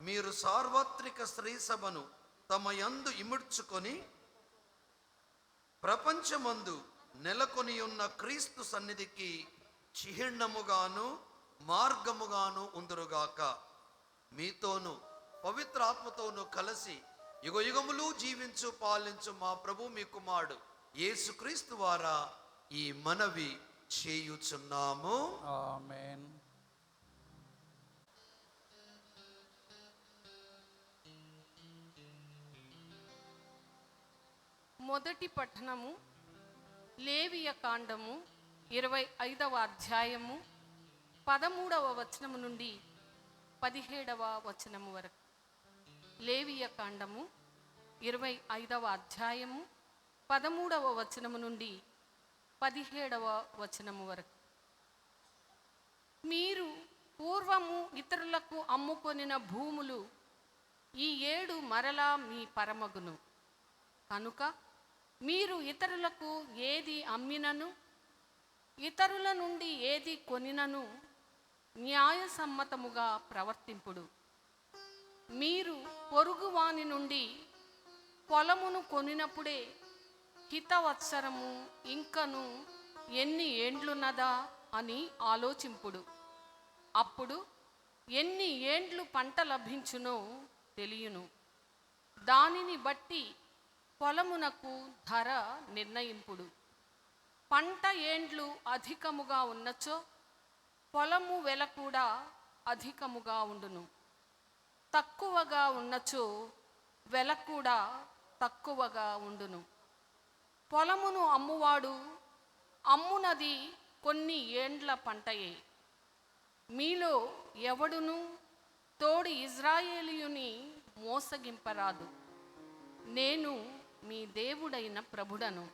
మీరు సార్వత్రిక స్త్రీ సభను తమ యందు ఇముడ్చుకొని ప్రపంచమందు నెలకొని ఉన్న క్రీస్తు సన్నిధికి చిహ్నముగాను మార్గముగాను ఉందురుగాక. మీతోను పవిత్రాత్మతోను కలిసి యుగయుగములు జీవించు పాలించు మా ప్రభు మీ కుమారుడు యేసుక్రీస్తు వారా ఈ మనవి చేయుచున్నాము. ఆమేన్. మొదటి పట్టణము లేవియ కాండము 25వ అధ్యాయము 13వ వచనము నుండి 17వ వచనము వరకు. లేవియ కాండము 25వ అధ్యాయము 13వ వచనము నుండి 17వ వచనము వరకు. మీరు పూర్వము ఇతరులకు అమ్ముకొనిన భూములు ఈ 7 మరలా మీ పరమగును. కనుక మీరు ఇతరులకు ఏది అమ్మినను ఇతరుల నుండి ఏది కొనినను న్యాయసమ్మతముగా ప్రవర్తింపుడు. మీరు పొరుగువాని నుండి పొలమును కొనినప్పుడే హితవత్సరము ఇంకను ఎన్ని ఏండ్లున్నదా అని ఆలోచింపుడు. అప్పుడు ఎన్ని ఏండ్లు పంట లభించునో తెలియను. దానిని బట్టి పొలమునకు ధర నిర్ణయింపుడు. పంట ఏండ్లు అధికముగా ఉన్నచో పొలము వెల కూడా అధికముగా ఉండును. తక్కువగా ఉన్నచో వెల కూడా తక్కువగా ఉండును. పొలమును అమ్మువాడు అమ్మునది కొన్ని ఏండ్ల పంటయే. మీలో ఎవడును తోడి ఇజ్రాయేలీయుని మోసగింపరాదు. నేను మీ దేవుడైన ప్రభుడను.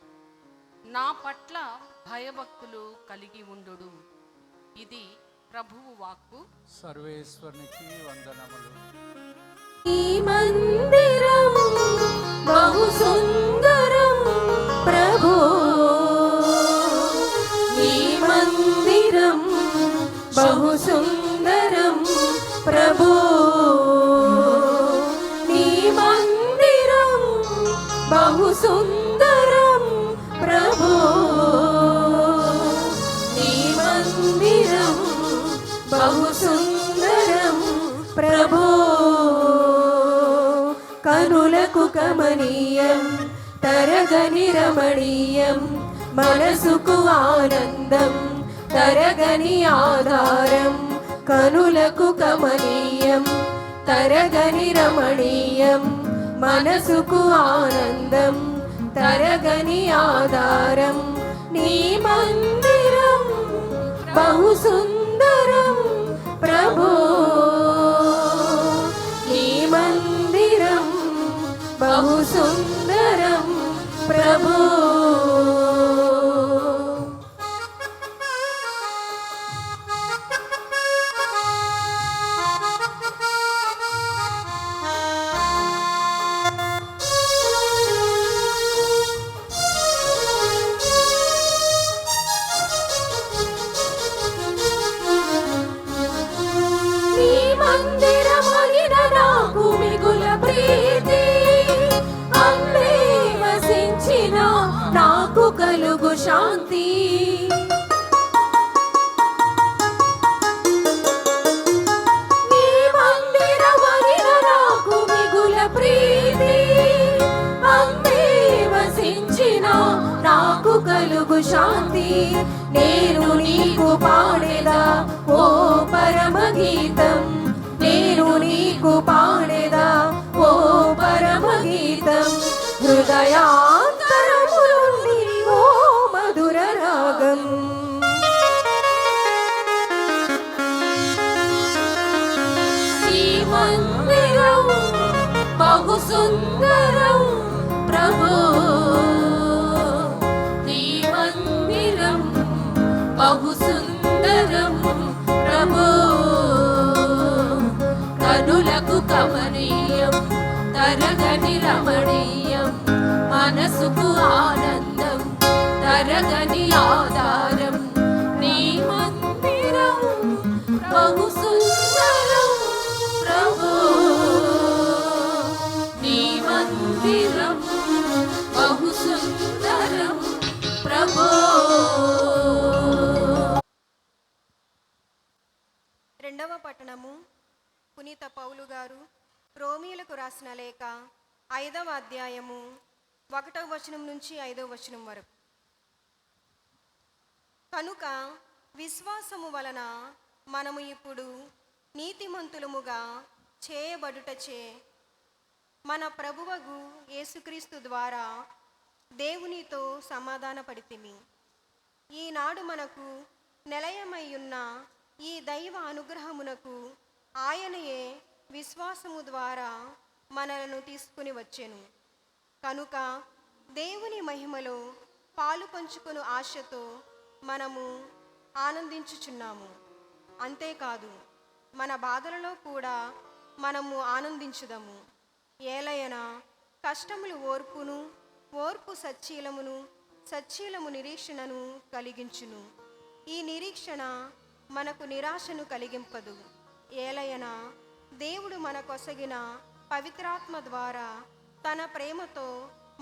నా పట్ల భయభక్తులు కలిగి ఉండు. ఇది ప్రభువు వాక్కు. సర్వేశ్వరునికి వందనములు. ఈ మందిరం బహు సుందరం ప్రభు, ఈ మందిరం బహు సుందరం ప్రభు, ఈ మందిరం బహు సుందరం ప్రభు, ఈ మందిరం బహు సుందరం ప్రభు. కనులకు కమనీయం తరగని రమణీయం, మనసుకు ఆనందం తరగని ఆధారం. కనులకు కమనీయం తరగని రమణీయం, మనసుకు ఆనందం తరగని ఆధారం. నీ మందిరం బహు సుందరం ప్రభు, నీ మందిరం బహు సుందరం ప్రభు. నాకు కలుగు శాంతి, నీ మందిరమనిన నాకు మిగుల ప్రీతి. అందే వసించిన నాకు కలుగు శాంతి. నేను నీకు పాడేదా ఓ పరమ గీతం, నేను నీకు పాడేదా ఓ పరమ గీతం. హృదయాంతరములుండి ఓ మధుర రాగం, ఈ మందిరం బహు సుందరం ప్రభు, ఈ మందిరం బహు సుందరం ప్రభు. కనులకు కమనీయం తరగని రమణీయం, మనసుకు ఆనందం తరగని ఆధారం. నీ మందిరం బహు సుందరం ప్రభు, నీ మందిరం బహు సుందరం ప్రభు. రెండవ పట్టణము పునీత పౌలు గారు రోమీయులకు రాసిన లేఖ 5వ అధ్యాయము 1వ వచనం నుంచి 5వ వచనం వరకు. కనుక విశ్వాసము వలన మనము ఇప్పుడు నీతిమంతులముగా చేయబడుటచే మన ప్రభువగు యేసుక్రీస్తు ద్వారా దేవునితో సమాధానపడితిమి. ఈనాడు మనకు నిలయమయ్యున్న ఈ దైవ అనుగ్రహమునకు ఆయనయే విశ్వాసము ద్వారా మనలను తీసుకుని వచ్చెను. కనుక దేవుని మహిమలో పాలు పంచుకొను ఆశతో మనము ఆనందించుచున్నాము. అంతేకాదు మన బాధలలో కూడా మనము ఆనందించుదము. ఏలయనా కష్టములు ఓర్పును, ఓర్పు సచ్చీలమును, సచ్చీలము నిరీక్షణను కలిగించును. ఈ నిరీక్షణ మనకు నిరాశను కలిగింపదు. ఏలయనా దేవుడు మనకొసగిన పవిత్రాత్మ ద్వారా తన ప్రేమతో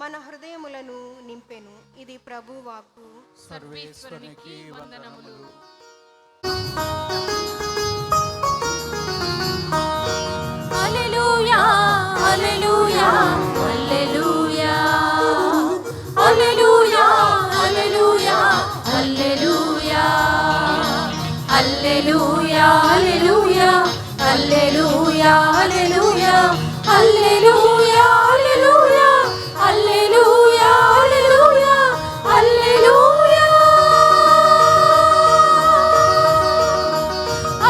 మన హృదయములను నింపెను. ఇది ప్రభు వాక్కు. సర్వేశ్వరునికి వందనములు. హల్లెలూయా హల్లెలూయా హల్లెలూయా హల్లెలూయా హల్లెలూయా హల్లెలూయా హల్లెలూయా హల్లెలూయా హల్లెలూయా హల్లెలూయా హల్లెలూయా హల్లెలూయా హల్లెలూయా హల్లెలూయా హల్లెలూయా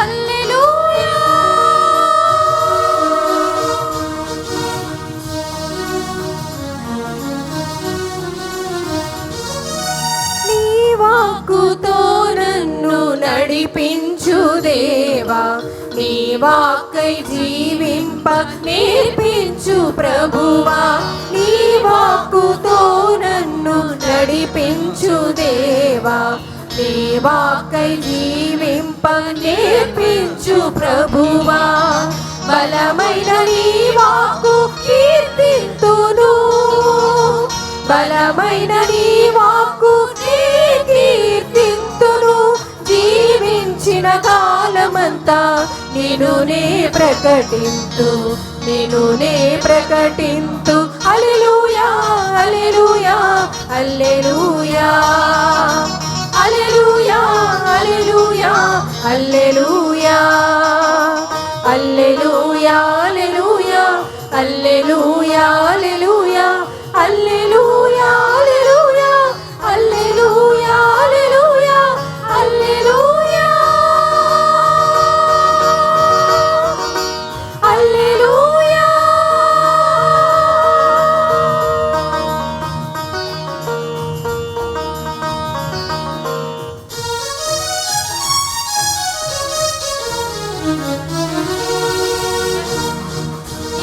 హల్లెలూయా. వాక్కుతో నన్ను నడిపించు దేవా, నీ వాక్కై జీవింప నేర్పించు ప్రభువా, నీ వాక్కుతో నన్ను నడిపించు దేవా, నీ వాక్కై జీవింప నేర్పించు ప్రభువా. బలమైన నీ వాక్కు కీర్తింతును, బలమైన నీ వాక్కు కీర్తింతును, జీవించిన కాలమంతా నిన్ను నే ప్రకటింతు, నిన్ను నే ప్రకటింతు. హల్లెలూయా హల్లెలూయా హల్లెలూయా హల్లెలూయా హల్లెలూయా హల్లెలూయా హల్లెలూయా హల్లెలూయా హల్లెలూయా హల్లెలూయా హల్లెలూయా హల్లెలూయా హల్లెలూయా హల్లెలూయా హల్లెలూయా హల్లెలూయా.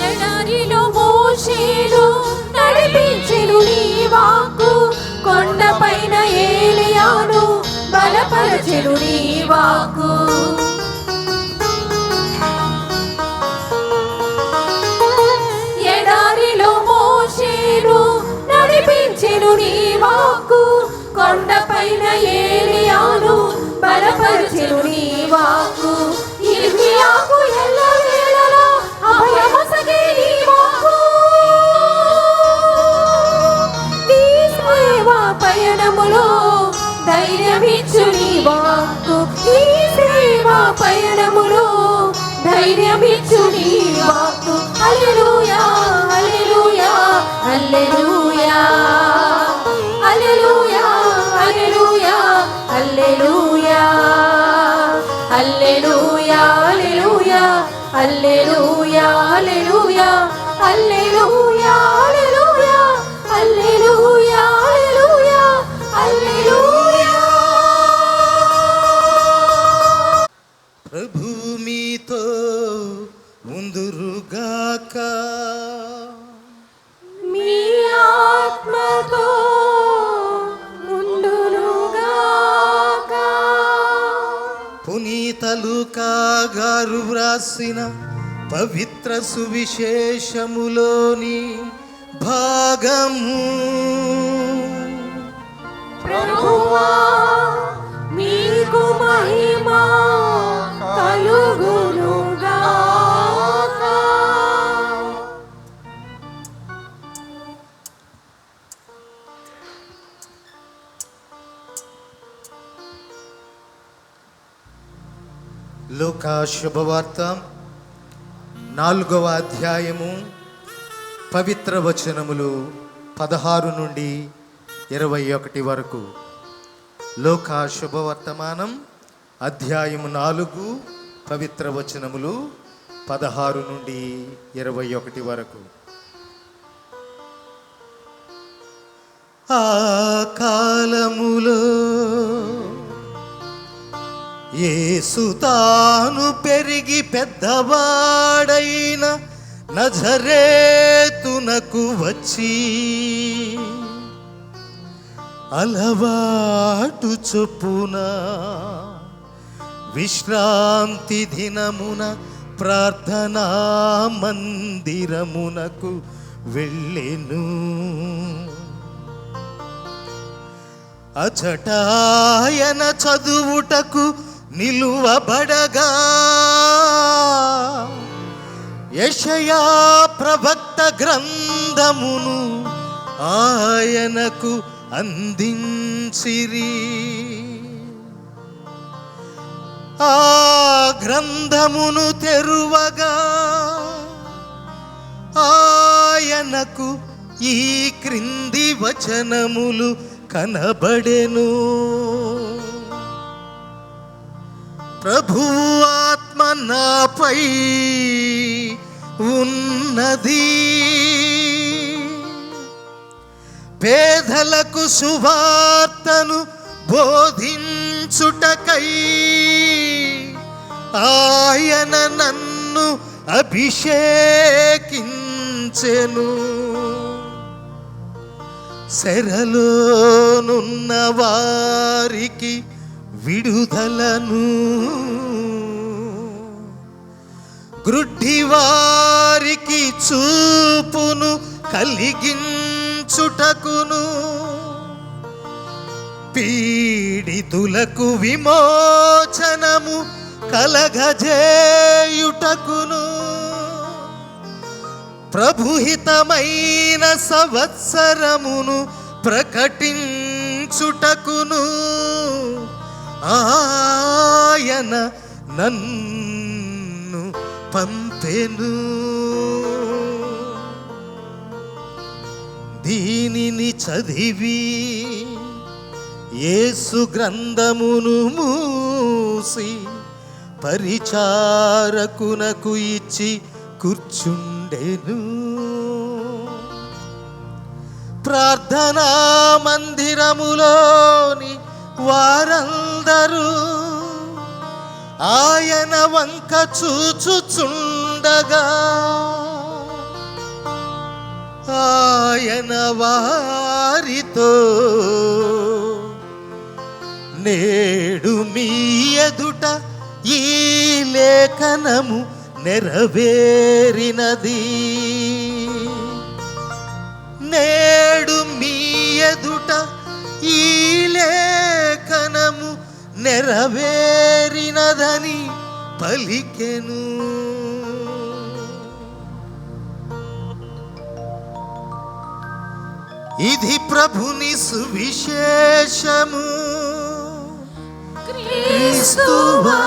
ఎడారిలో మోషేను నడిపించెను నీ వాక్కు, కొండపైన ఏలియాను బలపరచెను నీ వాక్కు. ఎడారిలో మోషేను నడిపించెను నీ వాక్కు, కొండపైన ఏలియాను బలపరచెను నీ వాక్కు. యిర్మీయాకు ఎల్లవేళలా అభయమొసగే నీ వాక్కు, నీ సేవా పయనములో ధైర్యమిచ్చు నీ వాక్కు, నీ సేవా పయనములో ధైర్యమిచ్చు నీ వాక్కు. హల్లెలూయా హల్లెలూయా హల్లెలూయా హల్లెలూయా హల్లెలూయా హల్లెలూయా హల్లెలూయా హల్లెలూయా హల్లెలూయా హల్లెలూయా హల్లెలూయా హల్లెలూయా హల్లెలూయా హల్లెలూయా హల్లెలూయా. ప్రభు మీతో ఉందురుగాక, మీ ఆత్మతో ఉండునుగాక. పునీత లూకా గారు వ్రాసిన పవిత్ర సువిశేషములోని భాగము. ప్రభువా మీకు మహిమ కలుగునుగాక. లూకా శుభవార్త 4వ అధ్యాయము పవిత్ర వచనములు 16 నుండి 21 వరకు. లూకా శుభవర్తమానం అధ్యాయము 4 పవిత్ర వచనములు 16 నుండి 21 వరకు. ఆ కాలములో యేసు తాను పెరిగి పెద్దవాడైన నజరేతునకు వచ్చి అలవాటు చొప్పున విశ్రాంతి దినమున ప్రార్థనా మందిరమునకు వెళ్ళెను. అచటాయన చదువుటకు నిలువబడగా యెషయా ప్రవక్త గ్రంథమును ఆయనకు అందించిరి. ఆ గ్రంథమును తెరువగా ఆయనకు ఈ క్రింది వచనములు కనబడెను. ప్రభువు ఆత్మ నాపై ఉన్నది, పేదలకు సువార్తను బోధించుటకై ఆయన నన్ను అభిషేకించెను. చెరలోనున్న వారికి విడుదలను, గ్రుడ్డి వారికి చూపును కలిగించుటకును, పీడితులకు విమోచనము కలగజేయుటకును, ప్రభుహితమైన సంవత్సరమును ప్రకటించుటకును ఆయన నన్ను పంపెను. దీనిని చదివి యేసు గ్రంథమును మూసి పరిచారకునకు ఇచ్చి కూర్చుండెను. ప్రార్థనా మందిరములోని వారందరూ ఆయన వంక చూచుచుండగా ఆయన వారితో, నేడు మీ ఎదుట ఈ లేఖనము నెరవేరినది, నేడు మీ ఎదుట ఈ లేఖనము నెరవేరినదని పలికెను. ఇది ప్రభుని సువిశేషము. క్రీస్తువా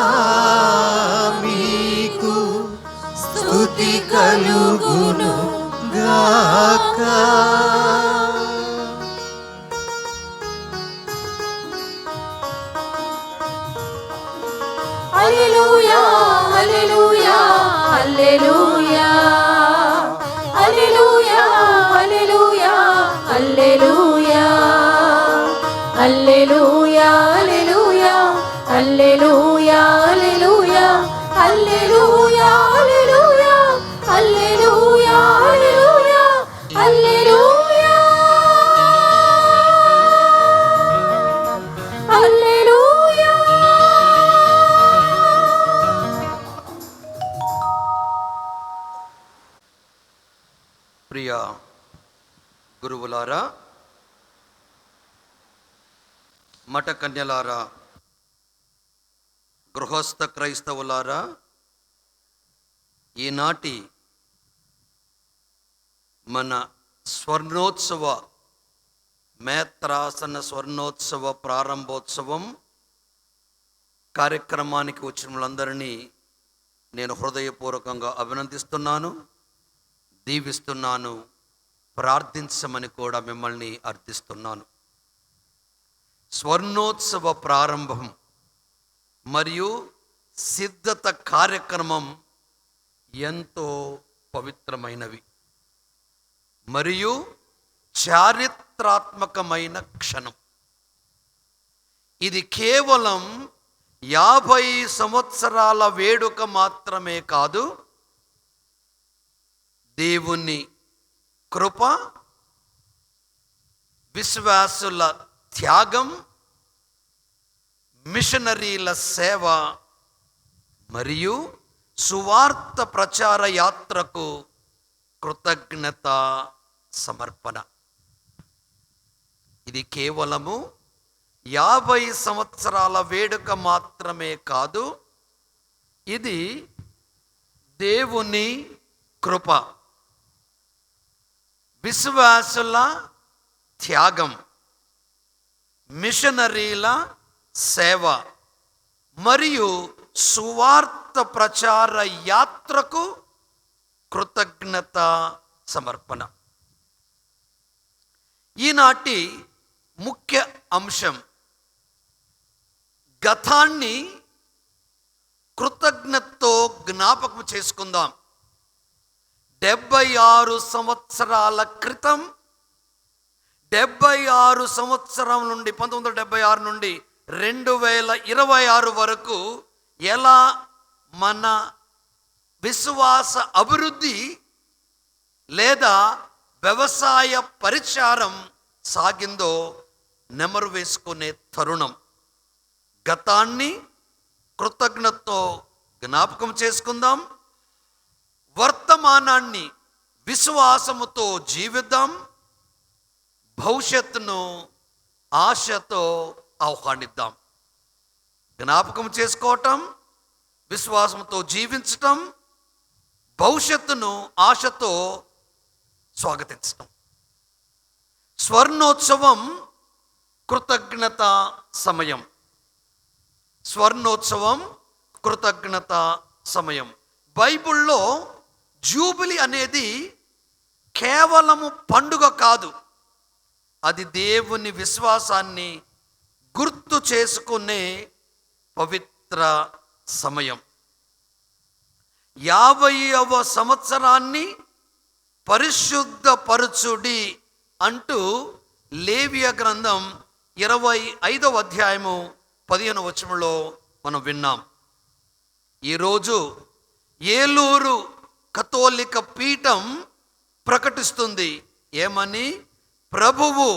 మీకు స్తుతి కలుగును గాక. హల్లెలూయా హల్లెలూయా హల్లెలూయా హల్లెలూయా హల్లెలూయా హల్లెలూయా హల్లెలూయా హల్లెలూయా హల్లెలూయా హల్లెలూయా హల్లెలూయా హల్లెలూయా హల్లెలూయా హల్లెలూయా హల్లెలూయా హల్లెలూయా. ప్రియ గురువులారా, మఠ కన్యలారా, గృహస్థ క్రైస్తవులారా, ఈనాటి మన స్వర్ణోత్సవ మేత్రాసన స్వర్ణోత్సవ ప్రారంభోత్సవం కార్యక్రమానికి వచ్చిన వాళ్ళందరినీ నేను హృదయపూర్వకంగా అభినందిస్తున్నాను, దీవిస్తున్నాను, ప్రార్థించమని కూడా మిమ్మల్ని అర్థిస్తున్నాను. స్వర్ణోత్సవ ప్రారంభం మరియు సిద్ధత కార్యక్రమం ఎంతో పవిత్రమైనవి మరియు చారిత్రాత్మకమైన క్షణం. ఇది కేవలం 50 సంవత్సరాల వేడుక మాత్రమే కాదు, దేవుని కృప, విశ్వాసుల త్యాగం, మిషనరీల సేవ మరియు సువార్త ప్రచార యాత్రకు కృతజ్ఞత సమర్పణ. ఇది కేవలము 50 సంవత్సరాల వేడుక మాత్రమే కాదు, ఇది దేవుని కృప, విశ్వాసుల త్యాగం, మిషనరీల సేవ మరియు సువార్త ప్రచార యాత్రకు కృతజ్ఞత సమర్పణ. ఈనాటి ముఖ్య అంశం గతాన్ని కృతజ్ఞతతో జ్ఞాపకం చేసుకుందాం. 76 సంవత్సరాల క్రితం 76 సంవత్సరం నుండి 1976 నుండి 2026 వరకు ఎలా మన విశ్వాస అభివృద్ధి లేదా వ్యవసాయ పరిచారం సాగిందో నెమరు వేసుకునే తరుణం. గతాన్ని కృతజ్ఞతతో జ్ఞాపకం చేసుకుందాం, వర్తమానాన్ని విశ్వాసముతో జీవిద్దాం, భవిష్యత్తును ఆశతో ఆహ్వానిద్దాం. జ్ఞాపకం చేసుకోవటం, విశ్వాసంతో జీవించటం, భవిష్యత్తును ఆశతో స్వాగతించటం. స్వర్ణోత్సవం కృతజ్ఞత సమయం. స్వర్ణోత్సవం కృతజ్ఞత సమయం. బైబిల్లో జూబిలీ అనేది కేవలము పండుగ కాదు, అది దేవుని విశ్వాసాన్ని గుర్తు చేసుకునే పవిత్ర సమయం. 50వ సంవత్సరాన్ని పరిశుద్ధపరచుడి అంటూ లేవియ గ్రంథం 25వ అధ్యాయము 15వ వచనంలో మనం విన్నాం. ఈరోజు ఏలూరు కథోలిక పీఠం ప్రకటిస్తుంది ఏమని? ప్రభువు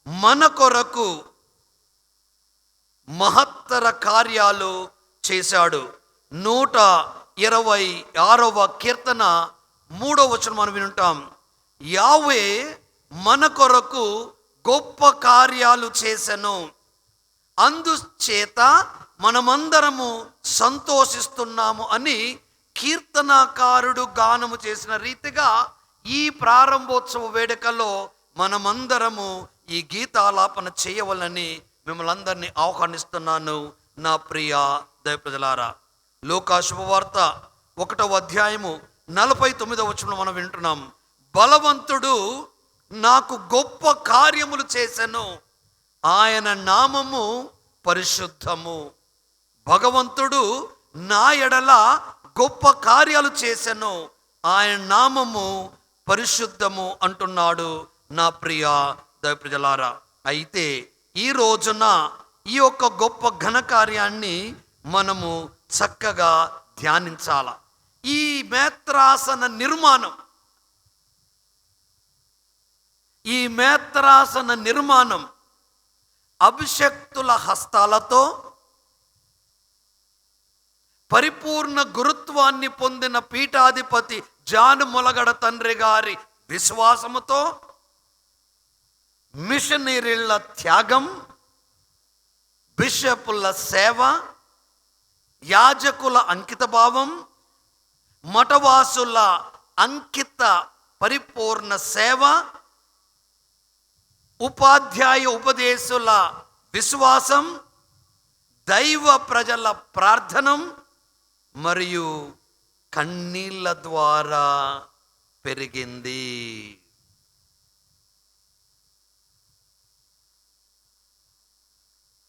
మన కొరకు మహత్తర కార్యాలు చేశాడు. 126వ కీర్తన 3వ వచనం మనం వింటాం. యావే మన కొరకు గొప్ప కార్యాలు చేసెను, అందుచేత మనమందరము సంతోషిస్తున్నాము అని కీర్తనాకారుడు గానము చేసిన రీతిగా ఈ ప్రారంభోత్సవ వేడుకలో మనమందరము ఈ గీతాలాపన చేయవలని మిమ్మల్ని అందరినీ ఆహ్వానిస్తున్నాను. నా ప్రియ దైవ ప్రజలారా, లూకా శుభవార్త 1వ అధ్యాయము 49వ వచనంలో మనం వింటున్నాం. బలవంతుడు నాకు గొప్ప కార్యములు చేసెను, ఆయన నామము పరిశుద్ధము. భగవంతుడు నా ఎడల గొప్ప కార్యాలు చేసెను, ఆయన నామము పరిశుద్ధము అంటున్నాడు. నా ప్రియ దైవ ప్రజలారా, అయితే ఈ రోజున ఈ యొక్క గొప్ప ఘనకార్యాన్ని మనము చక్కగా ధ్యానించాల. ఈ మేత్రాసన నిర్మాణం అభిషక్తుల హస్తాలతో, పరిపూర్ణ గురుత్వాన్ని పొందిన పీఠాధిపతి జాన్ మొలగడ తండ్రి గారి విశ్వాసముతో, మిషనరీల త్యాగం, బిషపుల సేవ, యాజకుల అంకిత భావం, మఠవాసుల అంకిత పరిపూర్ణ సేవ, ఉపాధ్యాయ ఉపదేశుల విశ్వాసం, దైవ ప్రజల ప్రార్థనం మరియు కన్నీళ్ళ ద్వారా పెరిగింది.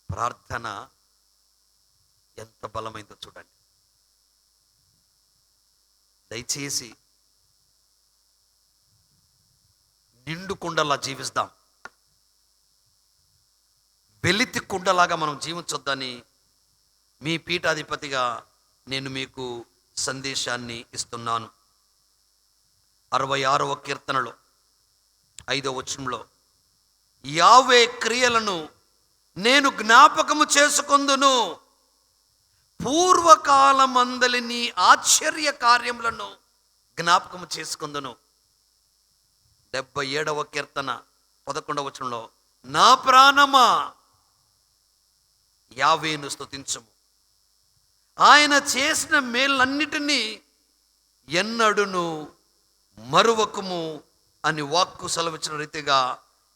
ప్రార్థన ఎంత బలమైందో చూడండి. దయచేసి నిండు కుండలా జీవిస్తాం, వెలితి కుండలాగా మనం జీవించొద్దని మీ పీఠాధిపతిగా నేను మీకు సందేశాన్ని ఇస్తున్నాను. 66వ కీర్తనలో 5వ వచనంలో, యావే క్రియలను నేను జ్ఞాపకము చేసుకొందును, పూర్వకాలమందలి నీ ఆశ్చర్య కార్యములను జ్ఞాపకము చేసుకొందును. 77వ కీర్తన 11వ వచనంలో, నా ప్రాణమా యావేను స్తుతించుము, ఆయన చేసిన మేలన్నిటినీ ఎన్నడును మరువకుము అని వాక్కు సెలవిచ్చిన రీతిగా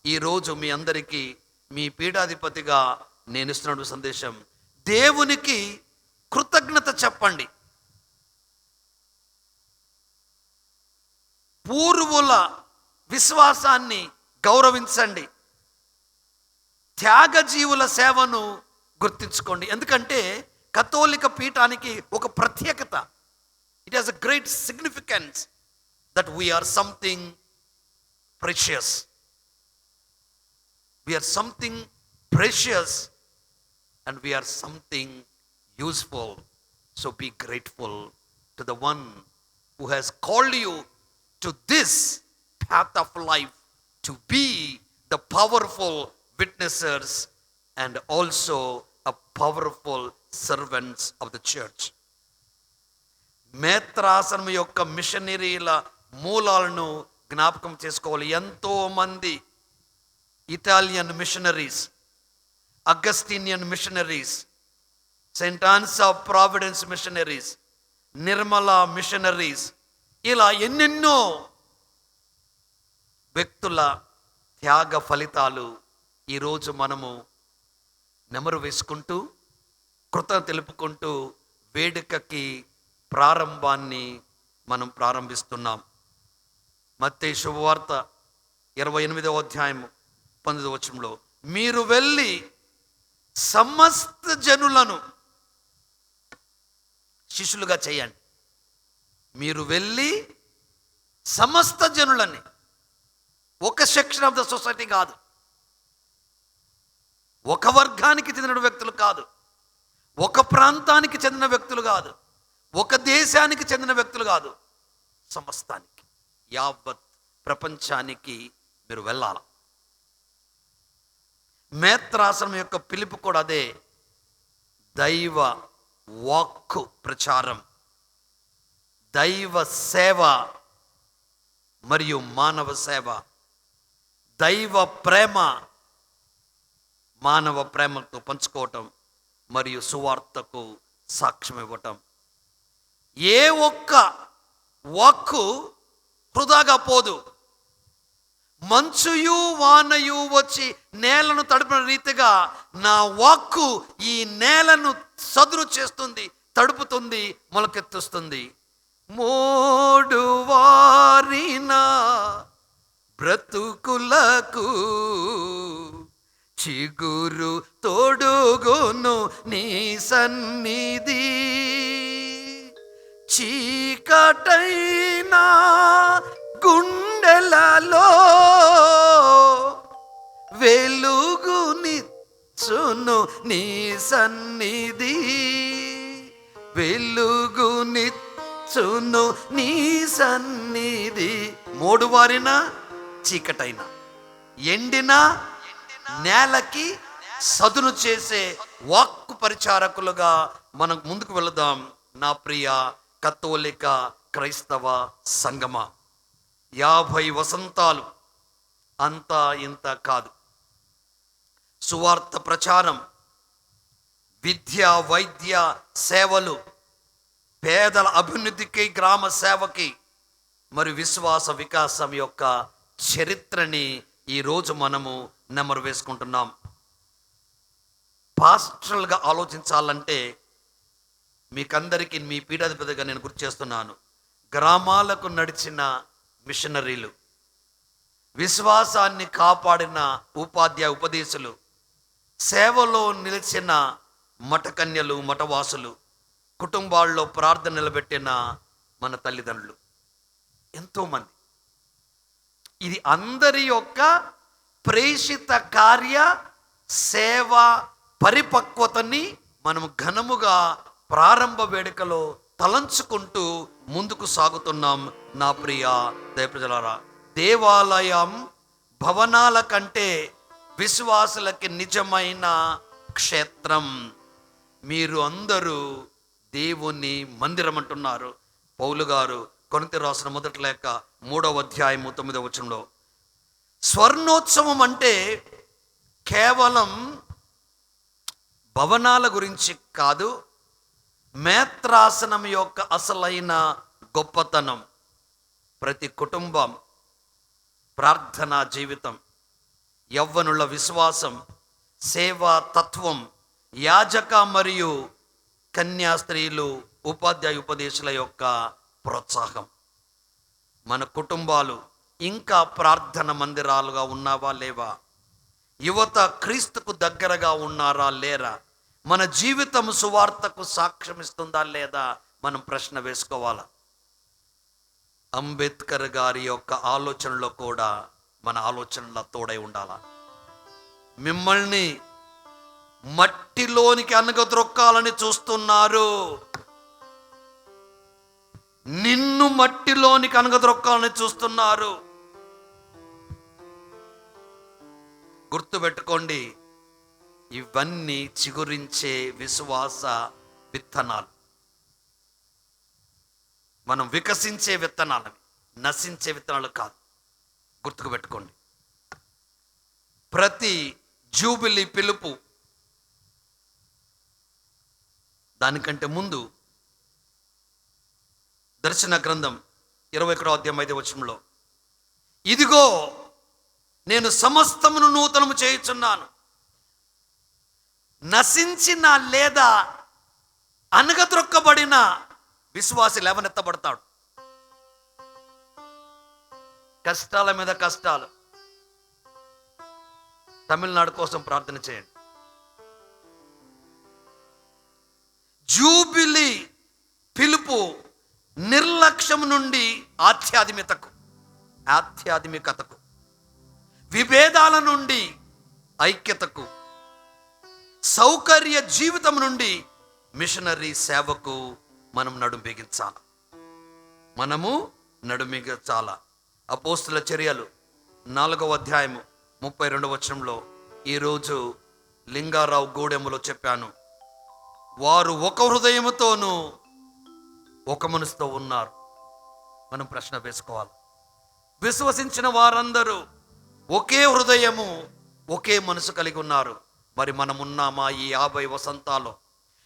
ఈరోజు మీ అందరికీ మీ పీఠాధిపతిగా నేను ఇస్తున్న సందేశం, దేవునికి కృతజ్ఞత చెప్పండి. పూర్వుల విశ్వాసాన్ని గౌరవించండి, త్యాగజీవుల సేవను గుర్తించుకోండి. ఎందుకంటే కథోలిక పీఠానికి ఒక ప్రత్యేకత, it has a great significance that we are something precious. We are something precious and we are something useful. So be grateful to the one who has called you to this path of life to be the powerful witnessers and also a powerful servants of the church. మేత్రాసనం యొక్క మిషనరీల మూలాలను జ్ఞాపకం చేసుకోవాలి. ఎంతో మంది Italian missionaries, Augustinian missionaries, Saint Ann's of Providence missionaries, Nirmala missionaries, ఇలా ఎన్నెన్నో వ్యక్తుల త్యాగ ఫలితాలు ఈరోజు మనము నెమరు వేసుకుంటూ కృతజ్ఞత తెలుపుకుంటూ వేడుకకి ప్రారంభాన్ని మనం ప్రారంభిస్తున్నాం. మత్తయి శుభవార్త 28వ అధ్యాయం 19వ వచనంలో, మీరు వెళ్ళి సమస్త జనులను శిష్యులుగా చేయండి. మీరు వెళ్ళి సమస్త జనులని, ఒక సెక్షన్ ఆఫ్ ద సొసైటీ కాదు, ఒక వర్గానికి చెందిన వ్యక్తులు కాదు, ఒక ప్రాంతానికి చెందిన వ్యక్తులు కాదు, ఒక దేశానికి చెందిన వ్యక్తులు కాదు, సమస్తానికి, యావత్ ప్రపంచానికి మీరు వెళ్ళాలి. మేత్రాసనం యొక్క పిలుపు కూడా అదే. దైవ వాక్కు ప్రచారం, దైవ సేవ మరియు మానవ సేవ, దైవ ప్రేమ మానవ ప్రేమతో పంచుకోవటం మరియు సువార్తకు సాక్ష్యం ఇవ్వటం. ఏ ఒక్క వాక్కు వృధాగా పోదు. మంచుయు వానయు వచ్చి నేలను తడిపిన రీతిగా నా వాక్కు ఈ నేలను సదురు చేస్తుంది, తడుపుతుంది, మొలకెత్తుస్తుంది. మోడు వారిన బ్రతుకులకు చిగురు తోడుగును నీ సన్నిధి, చీకటైనా గుండెలలో వెలుగునిచ్చును నీ సన్నిధి, వెలుగునిచ్చును నీ సన్నిధి. మోడువారిన చీకటైన, ఎండిన నేలకి సదును చేసే వాక్కు పరిచారకులుగా మనం ముందుకు వెళదాం. నా ప్రియ కథోలిక క్రైస్తవ సంగమ, 50 వసంతాలు అంతా ఇంత కాదు. సువార్త ప్రచారం, విద్య వైద్య సేవలు, పేదల అభివృద్ధికి, గ్రామ సేవకి మరియు విశ్వాస వికాసం యొక్క చరిత్రని ఈరోజు మనము నెమరు వేసుకుంటున్నాం. పాస్టరల్గా ఆలోచించాలంటే మీకందరికీ మీ పీఠాధిపతిగా నేను గుర్తు చేస్తున్నాను. గ్రామాలకు నడిచిన మిషనరీలు, విశ్వాసాన్ని కాపాడిన ఉపాధ్యాయ ఉపదేశులు, సేవలో నిలిచిన మఠకన్యలు, మఠవాసులు, కుటుంబాల్లో ప్రార్థన నిలబెట్టిన మన తల్లిదండ్రులు, ఎంతోమంది. ఇది అందరి యొక్క ప్రేషిత కార్య సేవ పరిపక్వతని మనము ఘనముగా ప్రారంభ వేడుకలో తలంచుకుంటూ ముందుకు సాగుతున్నాం. నా ప్రియ దైవప్రజలారా, దేవాలయం భవనాల కంటే విశ్వాసులకి నిజమైన క్షేత్రం. మీరు అందరూ దేవుని మందిరం అంటున్నారు. పౌలు గారు కొరింథీ రాసిన మొదటి లేఖ 3వ అధ్యాయము 9వ వచనంలో, స్వర్ణోత్సవం అంటే కేవలం భవనాల గురించి కాదు, మేత్రాసనం యొక్క అసలైన గొప్పతనం. ప్రతి కుటుంబం ప్రార్థనా జీవితం, యవ్వనుల విశ్వాసం, సేవా తత్వం, యాజక మరియు కన్యా స్త్రీలు, ఉపాధ్యాయ ఉపదేశుల యొక్క ప్రోత్సాహం. మన కుటుంబాలు ఇంకా ప్రార్థన మందిరాలుగా ఉన్నావా లేవా? యువత క్రీస్తుకు దగ్గరగా ఉన్నారా లేరా? మన జీవితం సువార్తకు సాక్ష్యం ఇస్తుందా లేదా? మనం ప్రశ్న వేసుకోవాలా. అంబేద్కర్ గారి యొక్క ఆలోచనలో కూడా మన ఆలోచనల తోడై ఉండాలా. మిమ్మల్ని మట్టిలోనికి అనగద్రొక్కాలని చూస్తున్నారు. నిన్ను మట్టిలోనికి అనగద్రొక్కాలని చూస్తున్నారు. గుర్తుపెట్టుకోండి, ఇవన్నీ చిగురించే విశ్వాస విత్తనాలు. మనం వికసించే విత్తనాలు, నశించే విత్తనాలు కాదు. గుర్తుకు పెట్టుకోండి. ప్రతి జూబిలీ పిలుపు దానికంటే ముందు దర్శన గ్రంథం 21వ అధ్యాయం 5వ వచనంలో, ఇదిగో నేను సమస్తమును నూతనము చేయుచున్నాను. నశించిన లేదా అనగద్రొక్కబడిన విశ్వాసి లేవనెత్తబడతాడు. కష్టాల మీద కష్టాలు. తమిళనాడు కోసం ప్రార్థన చేయండి. జూబిలీ పిలుపు నిర్లక్ష్యం నుండి ఆధ్యాత్మికతకు, విభేదాల నుండి ఐక్యతకు, సౌకర్య జీవితం నుండి మిషనరీ సేవకు మనం నడుమిగించాల. అపోస్తుల చర్యలు 4వ అధ్యాయము 32వ వచనంలో ఈరోజు లింగారావు గూడెములో చెప్పాను. వారు ఒక హృదయముతోనూ ఒక మనసుతో ఉన్నారు. మనం ప్రశ్న వేసుకోవాలి. విశ్వసించిన వారందరూ ఒకే హృదయము, ఒకే మనసు కలిగి ఉన్నారు. మరి మనం ఉన్నామా ఈ 50 వసంతాలు?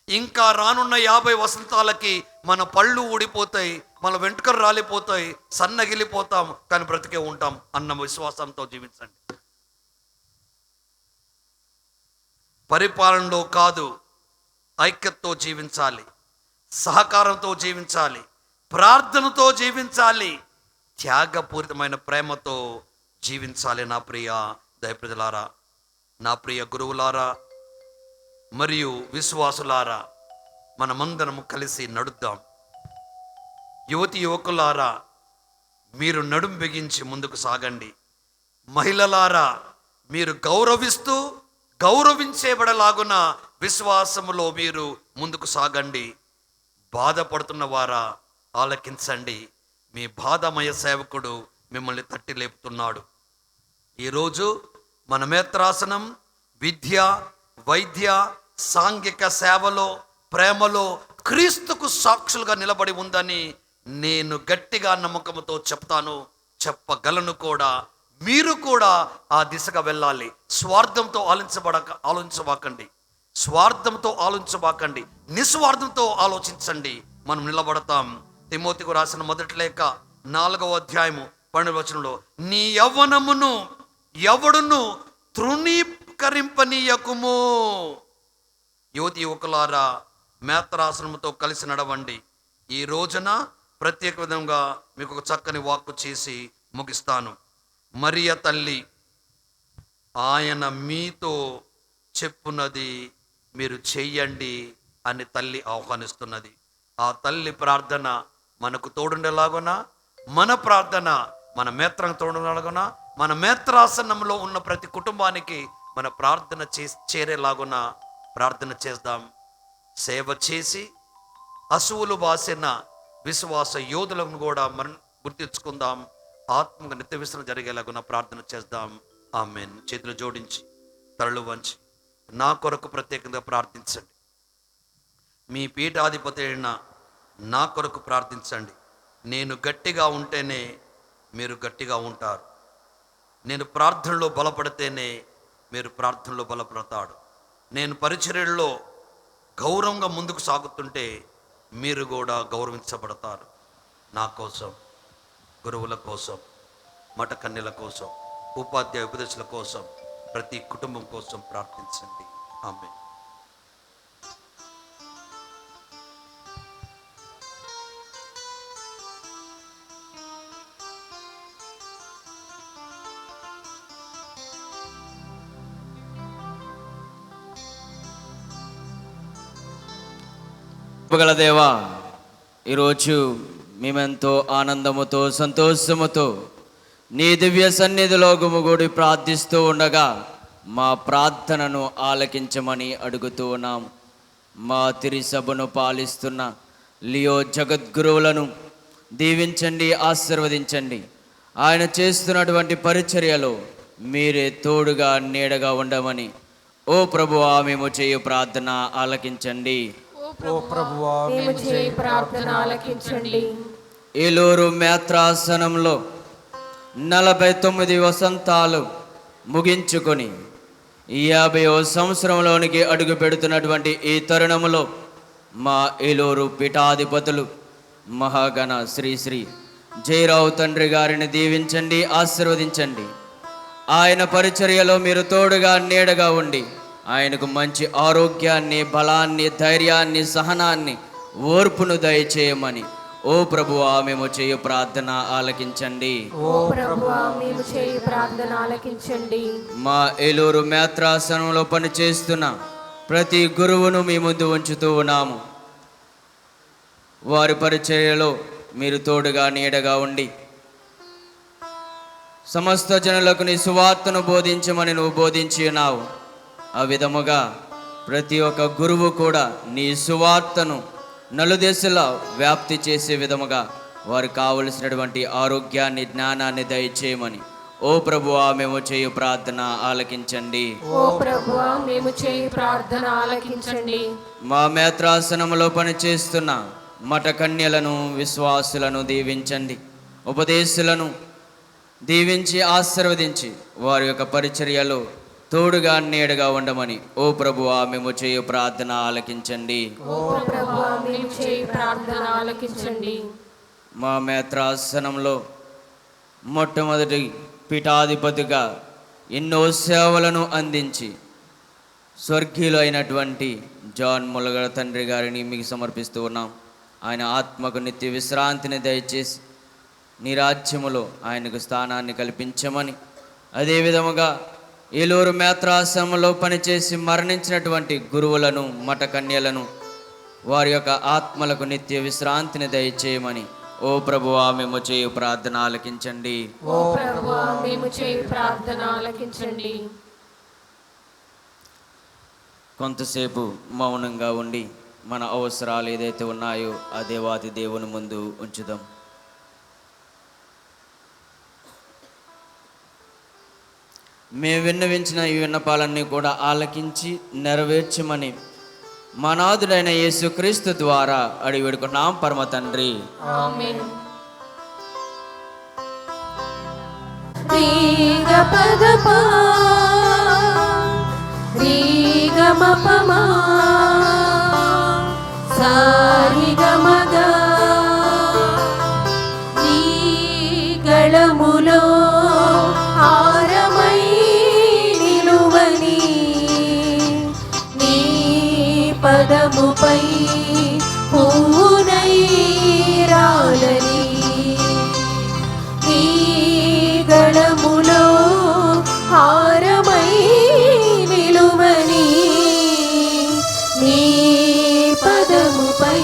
ఇంకా రానున్న 50 వసంతాలకి మన పళ్ళు ఊడిపోతాయి, మన వెంట్రుకలు రాలిపోతాయి, సన్నగిలిపోతాం, కానీ బ్రతికే ఉంటాం అన్న విశ్వాసంతో జీవించండి. పరిపాలనలో కాదు, ఐక్యతతో జీవించాలి, సహకారంతో జీవించాలి, ప్రార్థనతో జీవించాలి, త్యాగపూరితమైన ప్రేమతో జీవించాలి. నా ప్రియ దైవప్రజలారా, నా ప్రియ గురువులారా మరియు విశ్వాసులారా, మనమందరము కలిసి నడుద్దాం. యువతి యువకులారా, మీరు నడుం బిగించి ముందుకు సాగండి. మహిళలారా, మీరు గౌరవిస్తూ గౌరవించేబడలాగున విశ్వాసములో మీరు ముందుకు సాగండి. బాధపడుతున్న వారా ఆలకించండి. మీ బాధమయ సేవకుడు మిమ్మల్ని తట్టి లేపుతున్నాడు. ఈరోజు మన మేత్రాసనం విద్య, వైద్య, సాంఘిక సేవలో, ప్రేమలో క్రీస్తుకు సాక్షులుగా నిలబడి ఉందని నేను గట్టిగా నమ్మకంతో చెప్తాను, చెప్పగలను కూడా. మీరు కూడా ఆ దిశగా వెళ్ళాలి. స్వార్థంతో ఆలోచించబాకండి, నిస్వార్థంతో ఆలోచించండి. మనం నిలబడతాం. తిమోతికు రాసిన మొదటి లేఖ 4వ అధ్యాయము 12వ వచనంలో, నీ యవ్వనమును ఎవడును తృణీకరింపనీయకుము. యువతి యువకులారా, మేత్రాసనముతో కలిసి నడవండి. ఈ రోజున ప్రత్యేక విధంగా మీకు ఒక చక్కని వాక్కు చేసి ముగిస్తాను. మరియ తల్లి, ఆయన మీతో చెప్పున్నది మీరు చెయ్యండి అని తల్లి ఆహ్వానిస్తున్నది. ఆ తల్లి ప్రార్థన మనకు తోడుండేలాగున, మన ప్రార్థన మన మేత్రం తోడుండేలాగున, మన మేత్రాసనంలో ఉన్న ప్రతి కుటుంబానికి మన ప్రార్థన చేరేలాగున ప్రార్థన చేద్దాం. సేవ చేసి అసువులు బాసిన విశ్వాస యోధులను కూడా మనం గుర్తించుకుందాం. ఆత్మగా నిత్య విశ్రమ జరిగేలాగున ప్రార్థన చేద్దాం. ఆమేన్. చేతులు జోడించి తలలు వంచి నా కొరకు ప్రత్యేకంగా ప్రార్థించండి. మీ పీఠాధిపతి అయిన నా కొరకు ప్రార్థించండి. నేను గట్టిగా ఉంటేనే మీరు గట్టిగా ఉంటారు. నేను ప్రార్థనలో బలపడితేనే మీరు ప్రార్థనలో బలపడతాడు. నేను పరిచర్యల్లో గౌరవంగా ముందుకు సాగుతుంటే మీరు కూడా గౌరవించబడతారు. నా కోసం, గురువుల కోసం, మఠ కన్యల కోసం, ఉపాధ్యాయ ఉపదేశాల కోసం, ప్రతి కుటుంబం కోసం ప్రార్థించండి. ఆమేన్. గల దేవా, ఈరోజు మేమెంతో ఆనందముతో సంతోషముతో నీ దివ్య సన్నిధిలో గుమిగూడి ప్రార్థిస్తూ ఉండగా మా ప్రార్థనను ఆలకించమని అడుగుతూ ఉన్నాం. మా తిరుసభను పాలిస్తున్న లియో జగద్గురువులను దీవించండి, ఆశీర్వదించండి. ఆయన చేస్తున్నటువంటి పరిచర్యలో మీరే తోడుగా నీడగా ఉండమని ఓ ప్రభువా మేము చేయు ప్రార్థన ఆలకించండి. మేము చేయి ప్రార్థన ఆలకించండి. ఏలూరు మేత్రాసనంలో 49 వసంతాలు ముగించుకొని 50వ సంవత్సరంలోనికి అడుగు పెడుతున్నటువంటి ఈ తరుణములో మా ఏలూరు పీఠాధిపతులు మహాగణ శ్రీ శ్రీ జయరావు తండ్రి గారిని దీవించండి, ఆశీర్వదించండి. ఆయన పరిచర్యలో మీరు తోడుగా నీడగా ఉండి ఆయనకు మంచి ఆరోగ్యాన్ని, బలాన్ని, ధైర్యాన్ని, సహనాన్ని, ఓర్పును దయచేయమని ఓ ప్రభువా మేము చేయు ప్రార్థన ఆలకించండి. మా ఏలూరు మేత్రాసనంలో పనిచేస్తున్న ప్రతి గురువును మీ ముందు ఉంచుతూ ఉన్నాము. వారి పరిచర్యలో మీరు తోడుగా నీడగా ఉండి సమస్త జనులకు నీ సువార్తను బోధించమని నువ్వు బోధించి ఉన్నావు. ఆ విధముగా ప్రతి ఒక్క గురువు కూడా నీ సువార్తను నలుదేశంలో వ్యాప్తి చేసే విధముగా వారికి కావలసినటువంటి ఆరోగ్యాన్ని, జ్ఞానాన్ని దయచేయమని ఓ ప్రభువా మేము చేయు ప్రార్థన ఆలకించండి. మా మేత్రాసనములో పనిచేస్తున్న మఠ కన్యలను, విశ్వాసులను దీవించండి. ఉపదేశులను దీవించి ఆశీర్వదించి వారి యొక్క పరిచర్యలో తోడుగా నీడగా ఉండమని ఓ ప్రభువా మేము చేయు ప్రార్థన ఆలకించండి. మా మేత్రాసనంలో మొట్టమొదటి పీఠాధిపతిగా ఎన్నో సేవలను అందించి స్వర్గీయులు అయినటువంటి జాన్ ములగడ తండ్రి గారిని మీకు సమర్పిస్తూ ఉన్నాం. ఆయన ఆత్మకు నిత్య విశ్రాంతిని దయచేసి నీ రాజ్యములో ఆయనకు స్థానాన్ని కల్పించమని, అదేవిధముగా ఏలూరు మేత్రాసనంలో పనిచేసి మరణించినటువంటి గురువులను, మఠ కన్యలను వారి యొక్క ఆత్మలకు నిత్య విశ్రాంతిని దయచేయమని ఓ ప్రభువా మేము చేయు ప్రార్థన ఆలకించండి. కొంతసేపు మౌనంగా ఉండి మన అవసరాలు ఏదైతే ఉన్నాయో ఆ దేవాది దేవుని ముందు ఉంచుదాం. మేము విన్నవించిన ఈ విన్నపాలన్నీ కూడా ఆలకించి నెరవేర్చమని మనాథుడైన యేసుక్రీస్తు ద్వారా అడిగి వేడుకున్నాం పరమ తండ్రి. ఆమేన్. గళములో హారమై నిలువని నీ పదముపై పూనై రాలని నీ గళములో హారమై నిలువని నీ పదముపై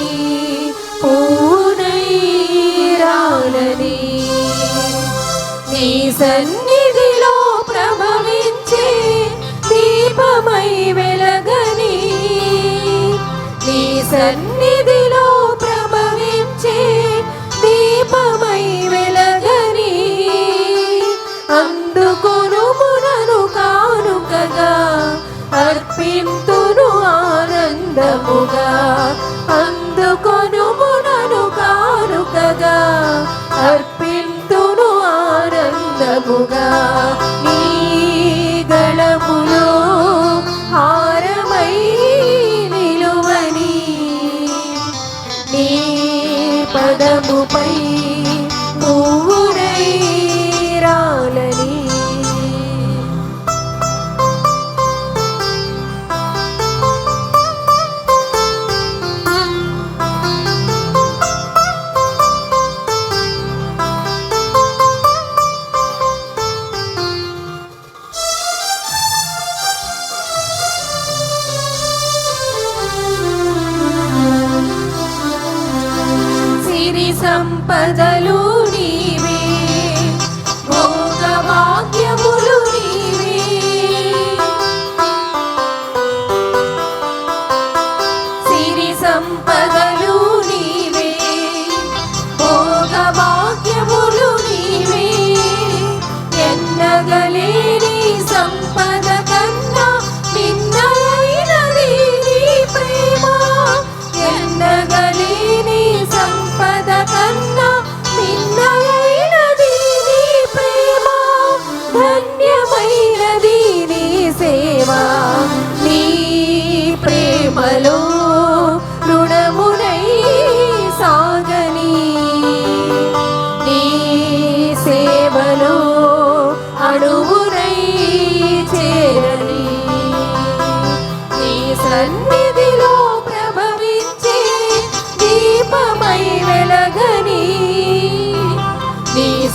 పూనై రాలని నీ సన్నిధిలో ప్రభవించే దీపమై వెలగని నీ సన్నిధిలో ప్రభవించే దీపమై వెలగని అందుకొనుము నన్ను కానుకగా అర్పింతును ఆనందముగా అందుకొనుము నన్ను కానుకగా అర్పింతును ఆనందముగా నీ గళములో హారమై నిలువని నీ పదముపై పూనై రాలని సిరి సంపదలు నీవే భోగ భాగ్యములు నీవే